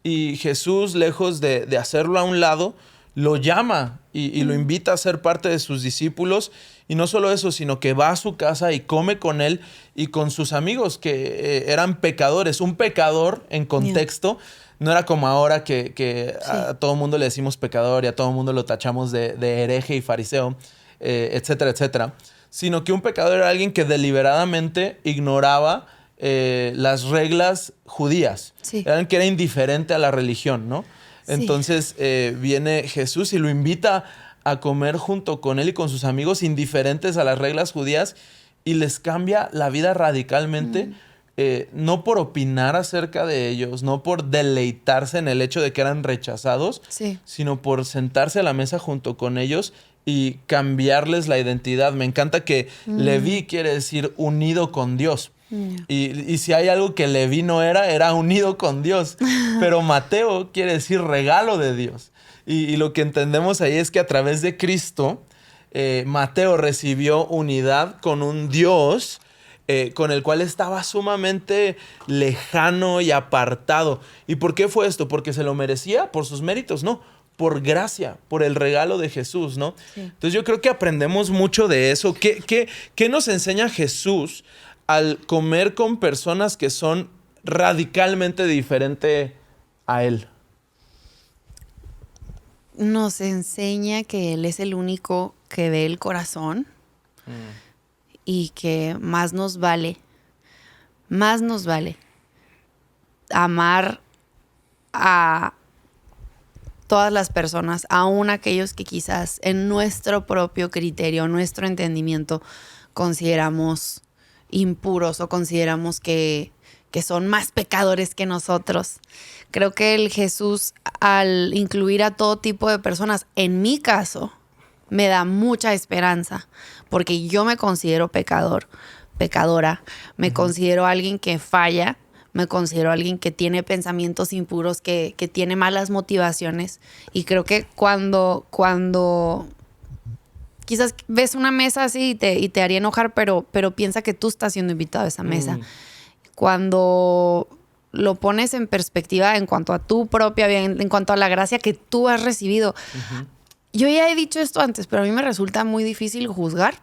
Y Jesús, lejos de hacerlo a un lado, lo llama y lo invita a ser parte de sus discípulos. Y no solo eso, sino que va a su casa y come con él y con sus amigos que eran pecadores. Un pecador, en contexto, no era como ahora que a todo mundo le decimos pecador y a todo mundo lo tachamos de hereje y fariseo, etcétera, etcétera. Sino que un pecador era alguien que deliberadamente ignoraba las reglas judías. Era alguien que era indiferente a la religión, ¿no? Entonces viene Jesús y lo invita a comer junto con él y con sus amigos indiferentes a las reglas judías, y les cambia la vida radicalmente, no por opinar acerca de ellos, no por deleitarse en el hecho de que eran rechazados, sino por sentarse a la mesa junto con ellos y cambiarles la identidad. Me encanta que Leví quiere decir unido con Dios. Y si hay algo que Leví no era unido con Dios. Pero Mateo quiere decir regalo de Dios. Y lo que entendemos ahí es que a través de Cristo, Mateo recibió unidad con un Dios con el cual estaba sumamente lejano y apartado. ¿Y por qué fue esto? ¿Porque se lo merecía? ¿Por sus méritos? No, por gracia, por el regalo de Jesús, ¿no? Entonces yo creo que aprendemos mucho de eso. ¿Qué nos enseña Jesús al comer con personas que son radicalmente diferentes a él? Nos enseña que él es el único que ve el corazón y que más nos vale amar a todas las personas, aun aquellos que quizás en nuestro propio criterio, nuestro entendimiento, consideramos impuros o consideramos que son más pecadores que nosotros. Creo que el Jesús, al incluir a todo tipo de personas, en mi caso, me da mucha esperanza, porque yo me considero pecadora, me considero alguien que falla, me considero alguien que tiene pensamientos impuros, que tiene malas motivaciones. Y creo que cuando quizás ves una mesa así y te haría enojar, pero piensa que tú estás siendo invitado a esa mesa. Cuando lo pones en perspectiva en cuanto a tu propia vida, en cuanto a la gracia que tú has recibido. Yo ya he dicho esto antes, pero a mí me resulta muy difícil juzgar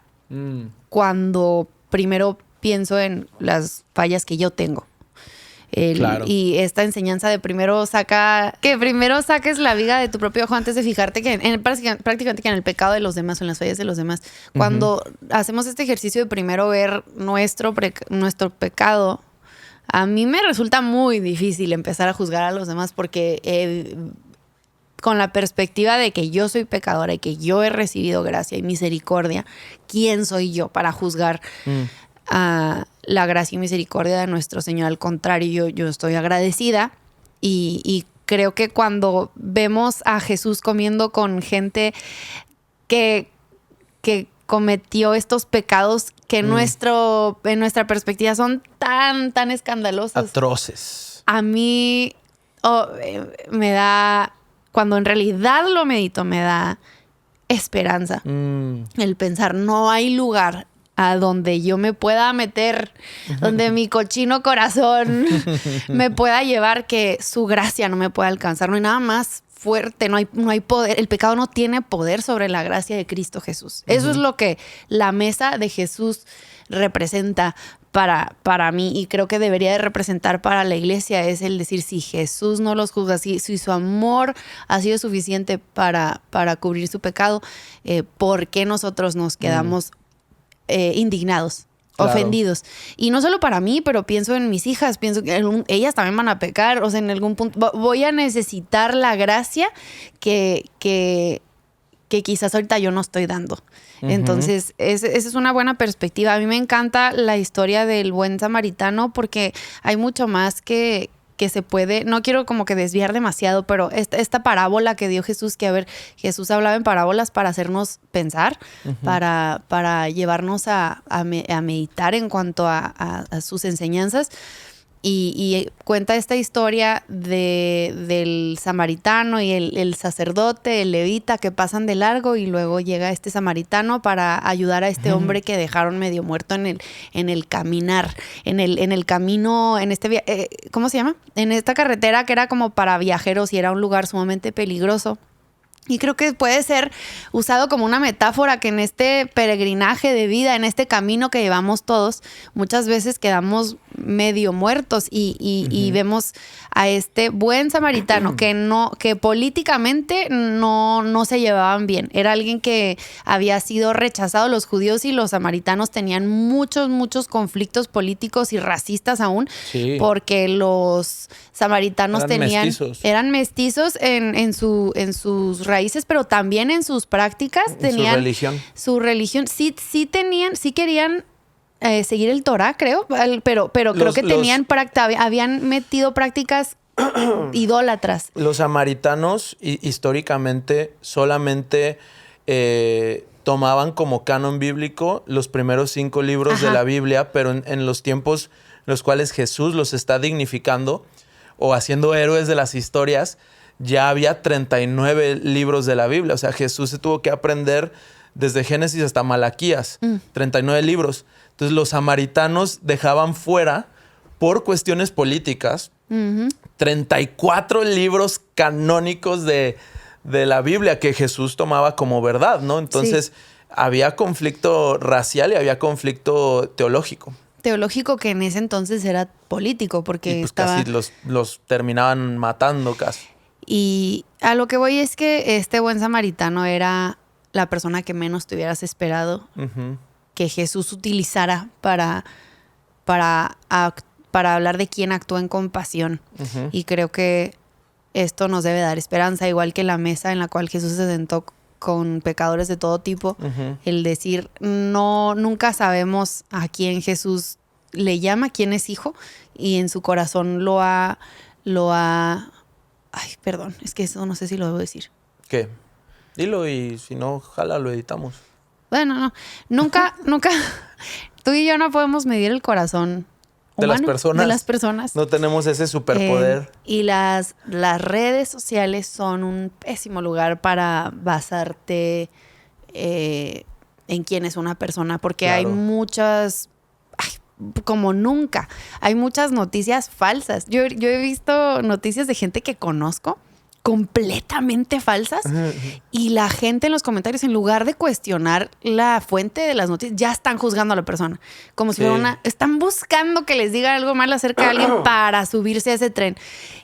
cuando primero pienso en las fallas que yo tengo. Claro. Y esta enseñanza de primero saques la viga de tu propio ojo antes de fijarte prácticamente que en el pecado de los demás o en las fallas de los demás. Cuando hacemos este ejercicio de primero ver nuestro pecado, a mí me resulta muy difícil empezar a juzgar a los demás porque con la perspectiva de que yo soy pecadora y que yo he recibido gracia y misericordia, ¿quién soy yo para juzgar a la gracia y misericordia de nuestro Señor? Al contrario, yo estoy agradecida y creo que cuando vemos a Jesús comiendo con gente que cometió estos pecados que en nuestra perspectiva son tan escandalosos. Atroces. A mí me da, cuando en realidad lo medito, me da esperanza. El pensar, no hay lugar a donde yo me pueda meter, donde mi cochino corazón me pueda llevar, que su gracia no me pueda alcanzar. No hay nada más fuerte, no hay poder. El pecado no tiene poder sobre la gracia de Cristo Jesús. Eso es lo que la mesa de Jesús representa para mí, y creo que debería de representar para la iglesia. Es el decir, si Jesús no los juzga, si su amor ha sido suficiente para cubrir su pecado, ¿por qué nosotros nos quedamos indignados, ofendidos? Y no solo para mí, pero pienso en mis hijas, pienso que ellas también van a pecar. O sea, en algún punto voy a necesitar la gracia que quizás ahorita yo no estoy dando. Entonces, esa es una buena perspectiva. A mí me encanta la historia del buen samaritano porque hay mucho más que se puede. No quiero como que desviar demasiado, pero esta parábola que dio Jesús, que a ver, Jesús hablaba en parábolas para hacernos pensar, para llevarnos a meditar en cuanto a sus enseñanzas. Y cuenta esta historia del samaritano y el sacerdote, el levita, que pasan de largo, y luego llega este samaritano para ayudar a este hombre que dejaron medio muerto en el caminar, en el camino, en este ¿cómo se llama? En esta carretera que era como para viajeros y era un lugar sumamente peligroso. Y creo que puede ser usado como una metáfora, que en este peregrinaje de vida, en este camino que llevamos todos, muchas veces quedamos medio muertos y vemos a este buen samaritano que políticamente no se llevaban bien. Era alguien que había sido rechazado. Los judíos y los samaritanos tenían muchos conflictos políticos y racistas aún, porque los samaritanos eran mestizos en sus raíces, pero también en sus prácticas tenían su religión. Sí querían seguir el Torah, creo, pero creo que habían metido prácticas idólatras. Los samaritanos históricamente solamente tomaban como canon bíblico los primeros 5 libros de la Biblia, pero en los tiempos en los cuales Jesús los está dignificando o haciendo héroes de las historias, ya había 39 libros de la Biblia. O sea, Jesús se tuvo que aprender desde Génesis hasta Malaquías, 39 libros. Entonces los samaritanos dejaban fuera, por cuestiones políticas, 34 libros canónicos de la Biblia que Jesús tomaba como verdad, ¿no? Entonces había conflicto racial y había conflicto teológico. Teológico, que en ese entonces era político, porque pues casi los terminaban matando casi. Y a lo que voy es que este buen samaritano era la persona que menos te hubieras esperado que Jesús utilizara para hablar de quién actúa en compasión. Y creo que esto nos debe dar esperanza, igual que la mesa en la cual Jesús se sentó con pecadores de todo tipo, el decir, nunca sabemos a quién Jesús le llama, quién es hijo, y en su corazón lo ha, ay, perdón, es que eso no sé si lo debo decir. ¿Qué? Dilo y si no, ojalá lo editamos. Bueno, no, nunca, tú y yo no podemos medir el corazón de humano, las personas. No tenemos ese superpoder. Y las redes sociales son un pésimo lugar para basarte en quién es una persona, porque hay muchas, como nunca, hay muchas noticias falsas. Yo he visto noticias de gente que conozco completamente falsas y la gente en los comentarios, en lugar de cuestionar la fuente de las noticias, ya están juzgando a la persona. Como si fuera están buscando que les diga algo malo acerca de alguien para subirse a ese tren.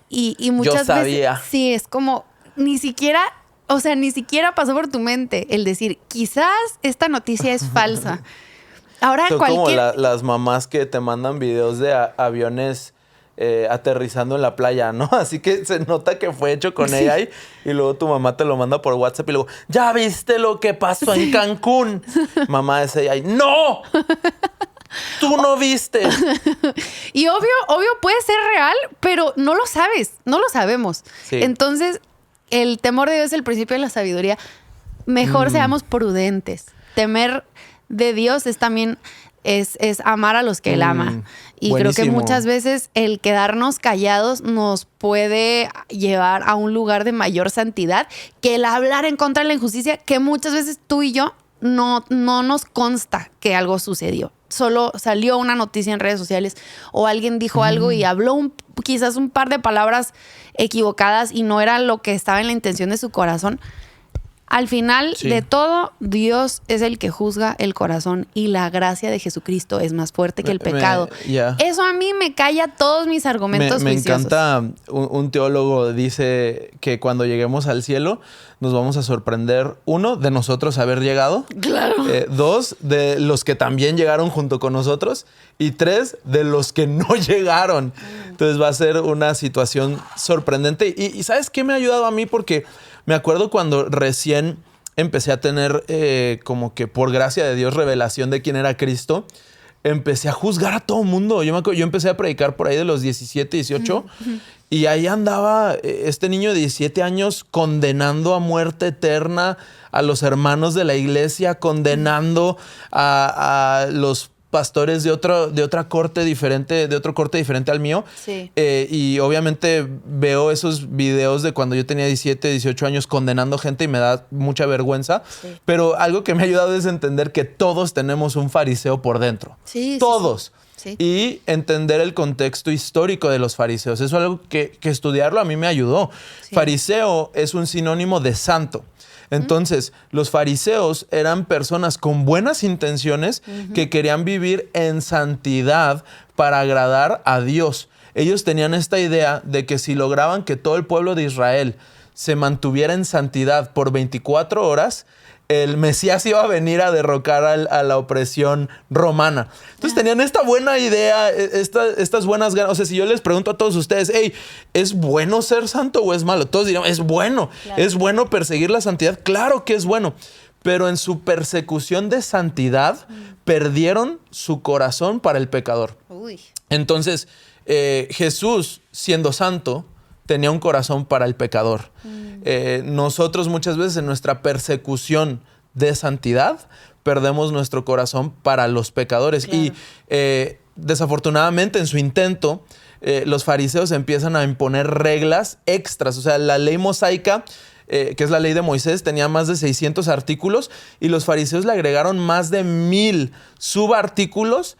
Y muchas veces, sí, es como ni siquiera pasó por tu mente el decir, quizás esta noticia es falsa. Ahora son como las mamás que te mandan videos de aviones aterrizando en la playa, ¿no? Así que se nota que fue hecho con AI y luego tu mamá te lo manda por WhatsApp y luego, ¿ya viste lo que pasó en Cancún? Mamá es AI. ¡No! ¡Tú no viste! Y obvio puede ser real, pero no lo sabes, no lo sabemos. Sí. Entonces, el temor de Dios es el principio de la sabiduría. Mejor seamos prudentes. Temer de Dios es también es amar a los que Él ama. Y buenísimo. Creo que muchas veces el quedarnos callados nos puede llevar a un lugar de mayor santidad que el hablar en contra de la injusticia, que muchas veces tú y yo no nos consta que algo sucedió. Solo salió una noticia en redes sociales o alguien dijo algo y habló quizás un par de palabras equivocadas y no era lo que estaba en la intención de su corazón. Al final de todo, Dios es el que juzga el corazón y la gracia de Jesucristo es más fuerte que el pecado. Eso a mí me calla todos mis argumentos me juiciosos. encanta, un teólogo dice que cuando lleguemos al cielo nos vamos a sorprender, 1, de nosotros haber llegado. Claro. 2, de los que también llegaron junto con nosotros. Y 3, de los que no llegaron. Entonces va a ser una situación sorprendente. Y ¿sabes qué me ha ayudado a mí? Porque me acuerdo cuando recién empecé a tener como que por gracia de Dios revelación de quién era Cristo, empecé a juzgar a todo mundo. Yo empecé a predicar por ahí de los 17, 18 y ahí andaba este niño de 17 años condenando a muerte eterna a los hermanos de la iglesia, condenando a los pastores de otra corte diferente, de otro corte diferente al mío. Sí. Y obviamente veo esos videos de cuando yo tenía 17, 18 años condenando gente y me da mucha vergüenza. Sí. Pero algo que me ha ayudado es entender que todos tenemos un fariseo por dentro. Sí, todos. Sí. Y entender el contexto histórico de los fariseos. Eso es algo que estudiarlo a mí me ayudó. Sí. Fariseo es un sinónimo de santo. Entonces, los fariseos eran personas con buenas intenciones que querían vivir en santidad para agradar a Dios. Ellos tenían esta idea de que si lograban que todo el pueblo de Israel se mantuviera en santidad por 24 horas, el Mesías iba a venir a derrocar a la opresión romana. Entonces tenían esta buena idea, estas buenas ganas. O sea, si yo les pregunto a todos ustedes, hey, ¿es bueno ser santo o es malo? Todos dirían, es bueno. Claro. ¿Es bueno perseguir la santidad? Claro que es bueno. Pero en su persecución de santidad, perdieron su corazón para el pecador. Uy. Entonces, Jesús, siendo santo, tenía un corazón para el pecador. Nosotros muchas veces en nuestra persecución de santidad perdemos nuestro corazón para los pecadores. Claro. Y desafortunadamente en su intento los fariseos empiezan a imponer reglas extras. O sea, la ley mosaica, que es la ley de Moisés, tenía más de 600 artículos y los fariseos le agregaron más de 1000 subartículos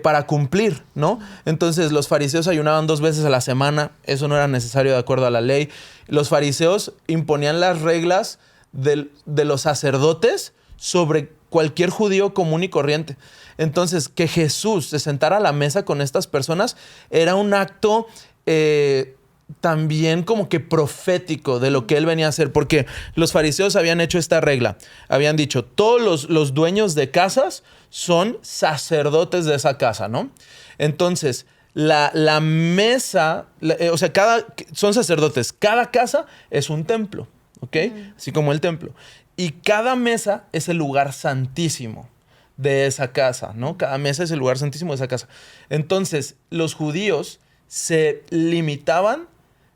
para cumplir, ¿no? Entonces los fariseos ayunaban 2 veces a la semana, eso no era necesario de acuerdo a la ley. Los fariseos imponían las reglas de los sacerdotes sobre cualquier judío común y corriente. Entonces, que Jesús se sentara a la mesa con estas personas era un acto también como que profético de lo que él venía a hacer, porque los fariseos habían hecho esta regla. Habían dicho, todos los dueños de casas son sacerdotes de esa casa, ¿no? Entonces, la mesa, o sea, son sacerdotes. Cada casa es un templo, ¿ok? Así como el templo. Y cada mesa es el lugar santísimo de esa casa, ¿no? Cada mesa es el lugar santísimo de esa casa. Entonces, los judíos se limitaban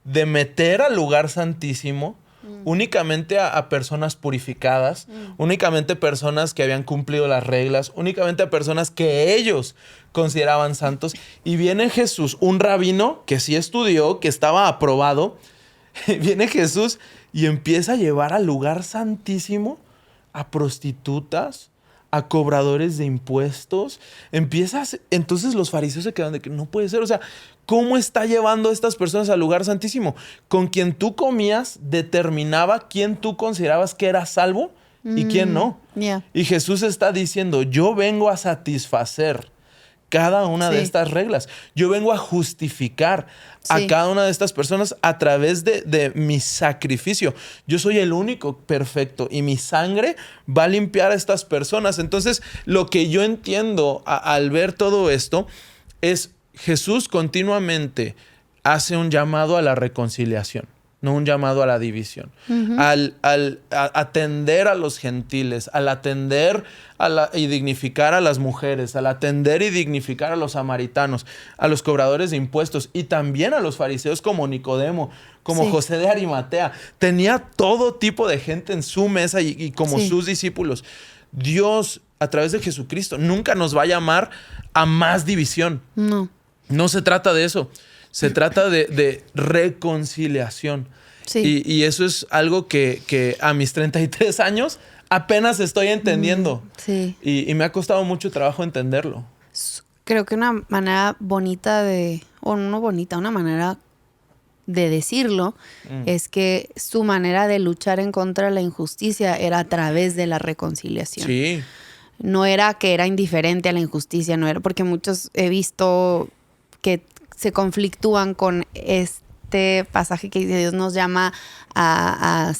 de meter al lugar santísimo únicamente a personas purificadas, únicamente personas que habían cumplido las reglas, únicamente a personas que ellos consideraban santos. Y viene Jesús, un rabino que sí estudió, que estaba aprobado. Viene Jesús y empieza a llevar al lugar santísimo a prostitutas, a cobradores de impuestos. Entonces los fariseos se quedan de que no puede ser. O sea, ¿cómo está llevando a estas personas al lugar santísimo? Con quien tú comías determinaba quién tú considerabas que era salvo y quién no. Yeah. Y Jesús está diciendo, yo vengo a satisfacer cada una de estas reglas. Yo vengo a justificar a cada una de estas personas a través de mi sacrificio. Yo soy el único perfecto y mi sangre va a limpiar a estas personas. Entonces, lo que yo entiendo al ver todo esto es Jesús continuamente hace un llamado a la reconciliación, no un llamado a la división. Al atender a los gentiles, al atender y dignificar a las mujeres, al atender y dignificar a los samaritanos, a los cobradores de impuestos y también a los fariseos como Nicodemo, como José de Arimatea. Tenía todo tipo de gente en su mesa y como sus discípulos. Dios, a través de Jesucristo, nunca nos va a llamar a más división. No se trata de eso. Se trata de reconciliación. Sí. Y eso es algo que a mis 33 años apenas estoy entendiendo. Sí. Y me ha costado mucho trabajo entenderlo. Creo que una manera bonita una manera de decirlo es que su manera de luchar en contra de la injusticia era a través de la reconciliación. Sí. No era que era indiferente a la injusticia, no era porque muchos he visto que se conflictúan con este pasaje que Dios nos llama a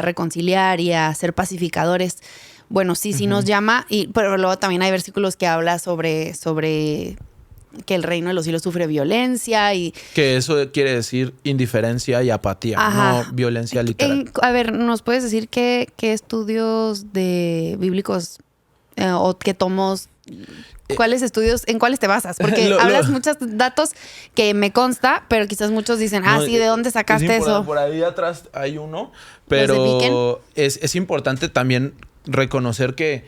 reconciliar y a ser pacificadores. Bueno, sí nos llama, pero luego también hay versículos que habla sobre que el reino de los cielos sufre violencia y... Que eso quiere decir indiferencia y apatía, no violencia literal. A ver, ¿nos puedes decir qué estudios bíblicos o qué tomos... ¿Cuáles estudios, en cuáles te basas? Porque hablas muchos datos que me consta, pero quizás muchos dicen, ¿de dónde sacaste eso? Por ahí atrás hay uno, pero es importante también reconocer que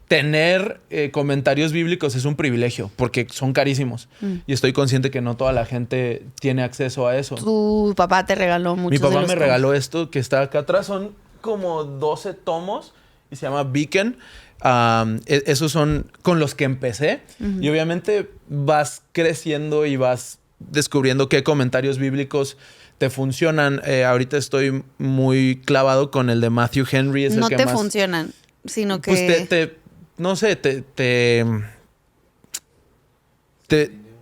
tener comentarios bíblicos es un privilegio, porque son carísimos. Y estoy consciente que no toda la gente tiene acceso a eso. Tu papá te regaló muchos. Mi papá me regaló esto que está acá atrás, son como 12 tomos y se llama Beacon. Esos son con los que empecé y obviamente vas creciendo y vas descubriendo qué comentarios bíblicos te funcionan. Ahorita estoy muy clavado con el de Matthew Henry. No te funcionan, sino que... Pues no sé, te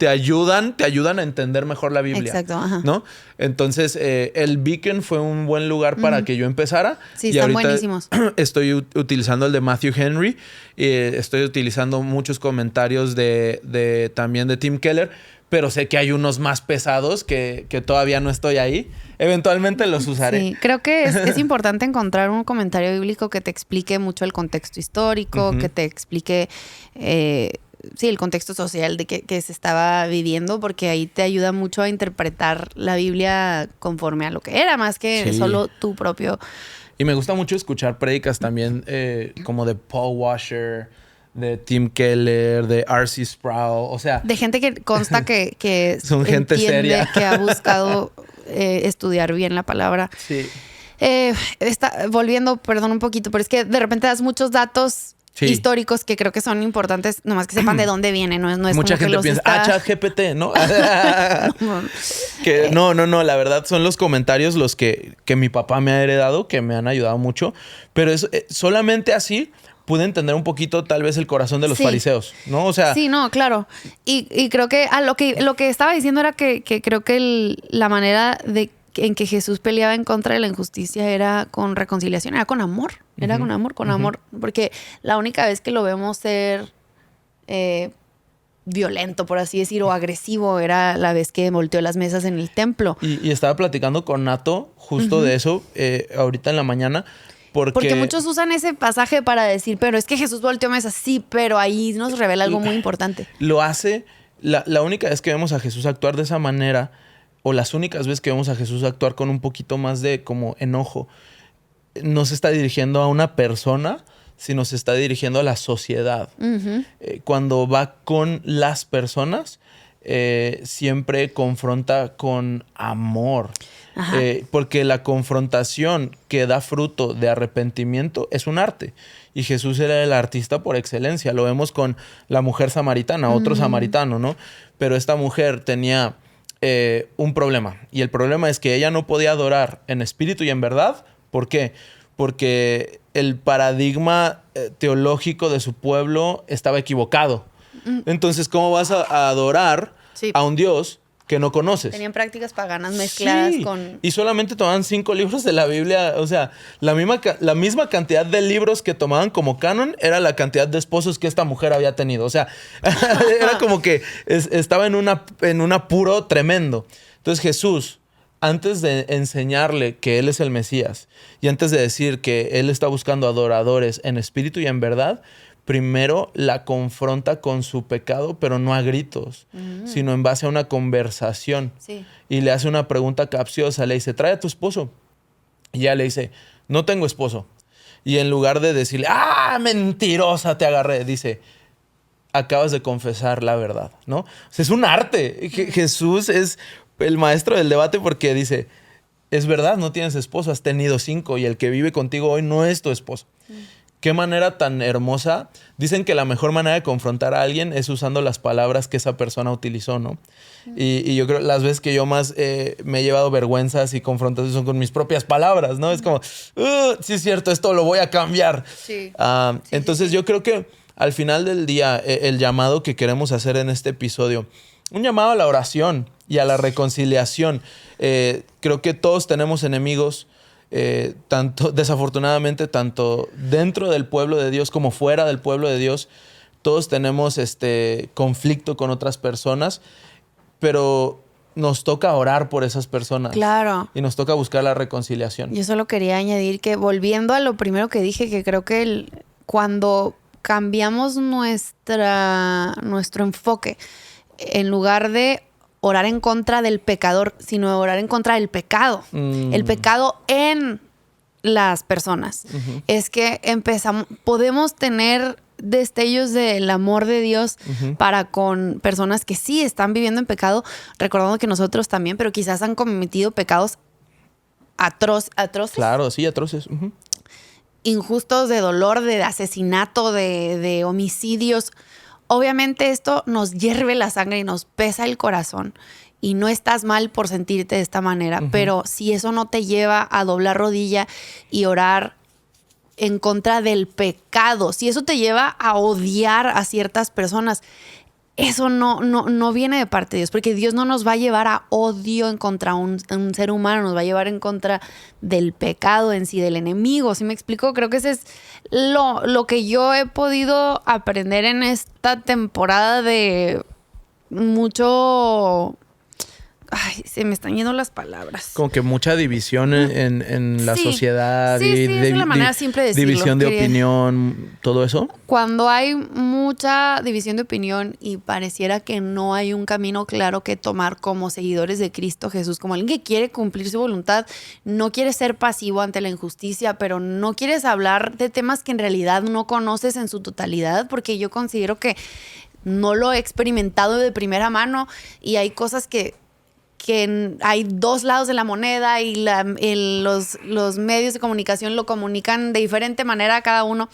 ayudan a entender mejor la Biblia. Exacto, ajá. ¿No? Entonces, el Beacon fue un buen lugar para que yo empezara. Sí, y están buenísimos. Estoy utilizando el de Matthew Henry. Estoy utilizando muchos comentarios también de Tim Keller. Pero sé que hay unos más pesados que todavía no estoy ahí. Eventualmente los usaré. Sí, creo que es importante encontrar un comentario bíblico que te explique mucho el contexto histórico, que te explique... el contexto social de que se estaba viviendo, porque ahí te ayuda mucho a interpretar la Biblia conforme a lo que era, más que solo tu propio... Y me gusta mucho escuchar prédicas también como de Paul Washer, de Tim Keller, de R.C. Sproul, o sea... De gente que consta que son gente seria. Que ha buscado estudiar bien la palabra. Sí. Volviendo, perdón un poquito, pero es que de repente das muchos datos... históricos que creo que son importantes, nomás que sepan de dónde viene, no es mucha como gente que piensa, ChatGPT, ¿no? No, la verdad son los comentarios los que mi papá me ha heredado, que me han ayudado mucho, pero es solamente así pude entender un poquito tal vez el corazón de los fariseos, ¿no? O sea... Sí, no, claro. Y creo que lo que estaba diciendo era que creo que la manera en que Jesús peleaba en contra de la injusticia era con reconciliación, era con amor. Era con amor. Porque la única vez que lo vemos ser violento, por así decir, o agresivo, era la vez que volteó las mesas en el templo. Y estaba platicando con Nato justo de eso ahorita en la mañana. Porque muchos usan ese pasaje para decir, pero es que Jesús volteó mesas. Sí, pero ahí nos revela algo muy importante. Lo hace, la única vez que vemos a Jesús actuar de esa manera, o las únicas veces que vemos a Jesús actuar con un poquito más de como enojo, no se está dirigiendo a una persona, sino se está dirigiendo a la sociedad. Cuando va con las personas, siempre confronta con amor. Porque la confrontación que da fruto de arrepentimiento es un arte. Y Jesús era el artista por excelencia. Lo vemos con la mujer samaritana, otro samaritano, ¿no? Pero esta mujer tenía un problema. Y el problema es que ella no podía adorar en espíritu y en verdad. ¿Por qué? Porque el paradigma teológico de su pueblo estaba equivocado. Entonces, ¿cómo vas a adorar a un Dios que no conoces? Tenían prácticas paganas mezcladas con... Y solamente tomaban 5 libros de la Biblia. O sea, la misma cantidad de libros que tomaban como canon era la cantidad de esposos que esta mujer había tenido. O sea, era como que estaba en un apuro tremendo. Entonces Jesús, antes de enseñarle que Él es el Mesías y antes de decir que Él está buscando adoradores en espíritu y en verdad, primero la confronta con su pecado, pero no a gritos, sino en base a una conversación. Y le hace una pregunta capciosa. Le dice, trae a tu esposo. Y ella le dice, no tengo esposo. Y en lugar de decirle, mentirosa, te agarré, dice, acabas de confesar la verdad, ¿no? O sea, es un arte. Jesús es el maestro del debate porque dice, es verdad, no tienes esposo, has tenido 5 y el que vive contigo hoy no es tu esposo. Qué manera tan hermosa. Dicen que la mejor manera de confrontar a alguien es usando las palabras que esa persona utilizó, ¿no? Y yo creo las veces que yo más me he llevado vergüenzas y confrontaciones son con mis propias palabras, ¿no? Es como, sí es cierto, esto lo voy a cambiar. Entonces yo creo que al final del día el llamado que queremos hacer en este episodio, un llamado a la oración y a la reconciliación. Creo que todos tenemos enemigos, desafortunadamente, tanto dentro del pueblo de Dios como fuera del pueblo de Dios. Todos tenemos conflicto con otras personas, pero nos toca orar por esas personas. Claro. Y nos toca buscar la reconciliación. Yo solo quería añadir que, volviendo a lo primero que dije, que creo que cuando cambiamos nuestro enfoque, en lugar de orar en contra del pecador, sino orar en contra del pecado. El pecado en las personas. Es que podemos tener destellos del amor de Dios para con personas que sí están viviendo en pecado, recordando que nosotros también, pero quizás han cometido pecados atroces. Claro, sí, atroces. Injustos, de dolor, de asesinato, de homicidios. Obviamente esto nos hierve la sangre y nos pesa el corazón. Y no estás mal por sentirte de esta manera, pero si eso no te lleva a doblar rodilla y orar en contra del pecado, si eso te lleva a odiar a ciertas personas, eso no viene de parte de Dios, porque Dios no nos va a llevar a odio en contra un ser humano, nos va a llevar en contra del pecado en sí, del enemigo. ¿Sí me explico? Creo que ese es lo que yo he podido aprender en esta temporada de mucho... Ay, se me están yendo las palabras. Como que mucha división en la sociedad. Sí, es la manera simple de decirlo. División de opinión, todo eso. Cuando hay mucha división de opinión y pareciera que no hay un camino claro que tomar como seguidores de Cristo Jesús, como alguien que quiere cumplir su voluntad, no quiere ser pasivo ante la injusticia, pero no quieres hablar de temas que en realidad no conoces en su totalidad, porque yo considero que no lo he experimentado de primera mano y hay cosas que hay dos lados de la moneda y los medios de comunicación lo comunican de diferente manera a cada uno.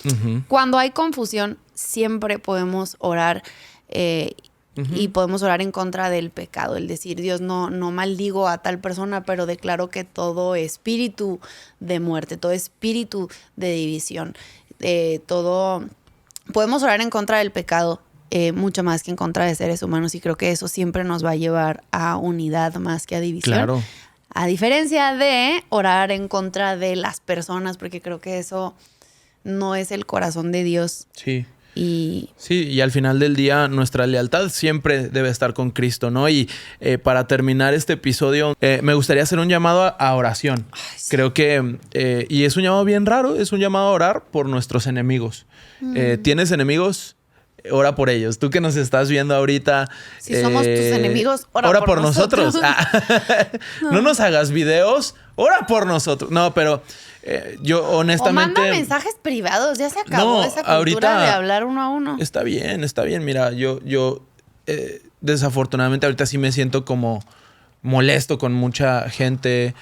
Cuando hay confusión, siempre podemos orar y podemos orar en contra del pecado. El decir, Dios, no maldigo a tal persona, pero declaro que todo espíritu de muerte, todo espíritu de división, podemos orar en contra del pecado. Mucho más que en contra de seres humanos, y creo que eso siempre nos va a llevar a unidad más que a división. Claro. A diferencia de orar en contra de las personas, porque creo que eso no es el corazón de Dios. Sí. Y Sí, y al final del día nuestra lealtad siempre debe estar con Cristo, ¿no? Y para terminar este episodio, me gustaría hacer un llamado a oración. sí. Creo que, y es un llamado bien raro, es un llamado a orar por nuestros enemigos. ¿Tienes enemigos? Ora por ellos. Tú que nos estás viendo ahorita. Si somos tus enemigos, ora por nosotros. No nos hagas videos, ora por nosotros. No, pero yo honestamente... O manda mensajes privados, ya se acabó No, esa cultura ahorita de hablar uno a uno. Está bien. Mira, yo desafortunadamente ahorita sí me siento como molesto con mucha gente.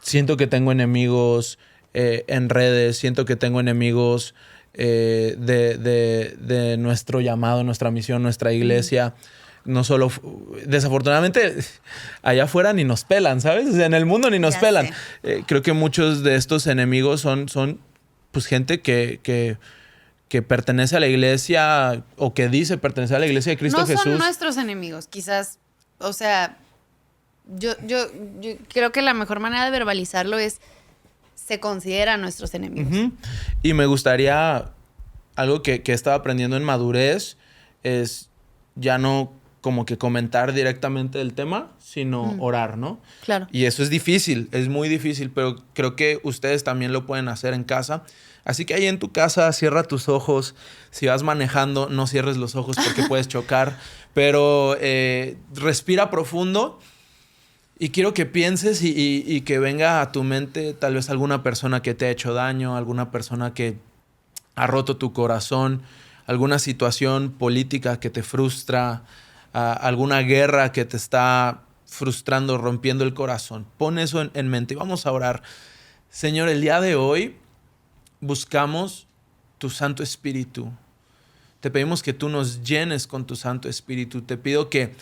Siento que tengo enemigos en redes, siento que tengo enemigos de nuestro llamado, nuestra misión, nuestra iglesia. No solo, desafortunadamente, allá afuera ni nos pelan, ¿sabes? O sea, en el mundo ni nos Ya pelan. sé. Creo que muchos de estos enemigos son pues gente que pertenece a la iglesia o que dice pertenecer a la iglesia de Cristo No Jesús. son nuestros enemigos, quizás, o sea, yo creo que la mejor manera de verbalizarlo es se consideran nuestros enemigos. Ujú. Y me gustaría, algo que he estado aprendiendo en madurez, es ya no como que comentar directamente el tema, sino orar, ¿no? Claro. Y eso es difícil, es muy difícil, pero creo que ustedes también lo pueden hacer en casa. Así que ahí en tu casa, cierra tus ojos. Si vas manejando, no cierres los ojos porque puedes chocar. Pero respira profundo. Y quiero que pienses y que venga a tu mente tal vez alguna persona que te ha hecho daño, alguna persona que ha roto tu corazón, alguna situación política que te frustra, alguna guerra que te está frustrando, rompiendo el corazón. Pon eso en mente y vamos a orar. Señor, el día de hoy buscamos tu Santo Espíritu. Te pedimos que tú nos llenes con tu Santo Espíritu. Te pido que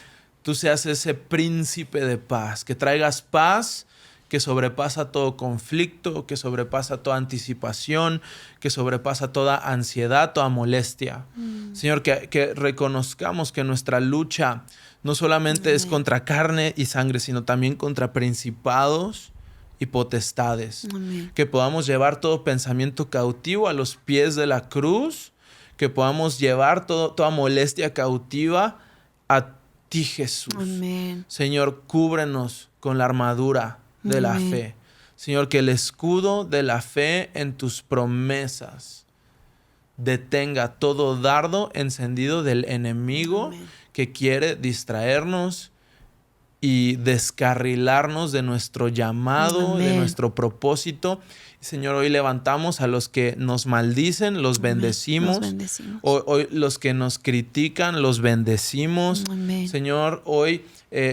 tú seas ese príncipe de paz, que traigas paz que sobrepasa todo conflicto, que sobrepasa toda anticipación, que sobrepasa toda ansiedad, toda molestia. Señor, que reconozcamos que nuestra lucha no solamente es contra carne y sangre, sino también contra principados y potestades. Amén. Que podamos llevar todo pensamiento cautivo a los pies de la cruz, que podamos llevar toda molestia cautiva a ti, Jesús. Amén. Señor, cúbrenos con la armadura de la Amén. fe. Señor, que el escudo de la fe en tus promesas detenga todo dardo encendido del enemigo Amén. que quiere distraernos y descarrilarnos de nuestro llamado, de Amén. nuestro propósito. Señor, hoy levantamos a los que nos maldicen, los bendecimos. Los bendecimos. Hoy los que nos critican, los bendecimos. Amén. Señor, hoy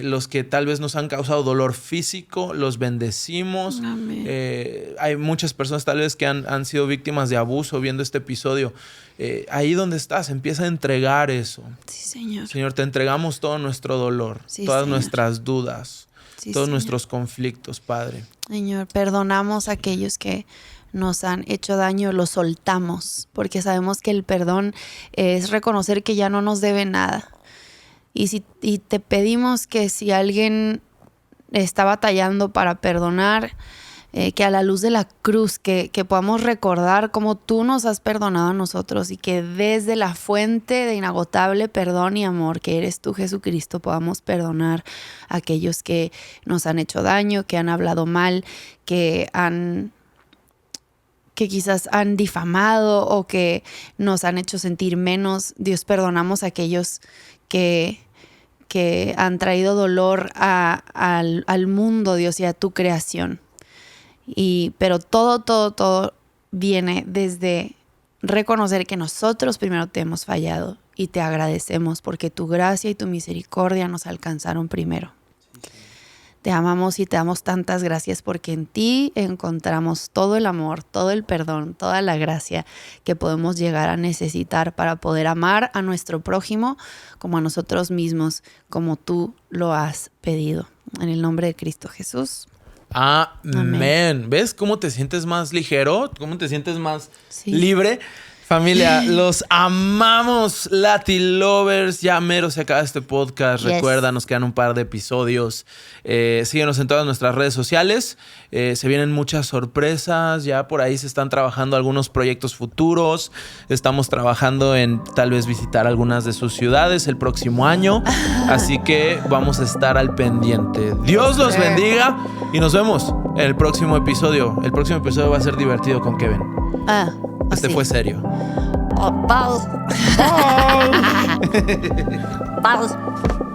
los que tal vez nos han causado dolor físico, los bendecimos. Amén. Hay muchas personas tal vez que han sido víctimas de abuso viendo este episodio. Ahí donde estás, empieza a entregar eso. Sí, Señor. Señor, te entregamos todo nuestro dolor, Sí, todas Señor. nuestras dudas, Sí, todos Señor. nuestros conflictos, Padre. Señor, perdonamos a aquellos que nos han hecho daño, los soltamos, porque sabemos que el perdón es reconocer que ya no nos debe nada. Y te pedimos que si alguien está batallando para perdonar, que a la luz de la cruz, que podamos recordar cómo tú nos has perdonado a nosotros y que desde la fuente de inagotable perdón y amor que eres tú, Jesucristo, podamos perdonar a aquellos que nos han hecho daño, que han hablado mal, que quizás han difamado o que nos han hecho sentir menos. Dios, perdonamos a aquellos que han traído dolor al mundo, Dios, y a tu creación. Pero todo viene desde reconocer que nosotros primero te hemos fallado y te agradecemos porque tu gracia y tu misericordia nos alcanzaron primero. Te amamos y te damos tantas gracias porque en ti encontramos todo el amor, todo el perdón, toda la gracia que podemos llegar a necesitar para poder amar a nuestro prójimo como a nosotros mismos, como tú lo has pedido. En el nombre de Cristo Jesús. Amén. Amén. ¿Ves cómo te sientes más ligero? ¿Cómo te sientes más Sí. libre? Familia, los amamos, Lati Lovers. Ya mero se acaba este podcast. Yes. Recuerda, nos quedan un par de episodios. Síguenos en todas nuestras redes sociales. Se vienen muchas sorpresas. Ya por ahí se están trabajando algunos proyectos futuros. Estamos trabajando en tal vez visitar algunas de sus ciudades el próximo año. Así que vamos a estar al pendiente. Dios los bendiga y nos vemos en el próximo episodio. El próximo episodio va a ser divertido con Kevin. Este fue serio. Bye. Bye.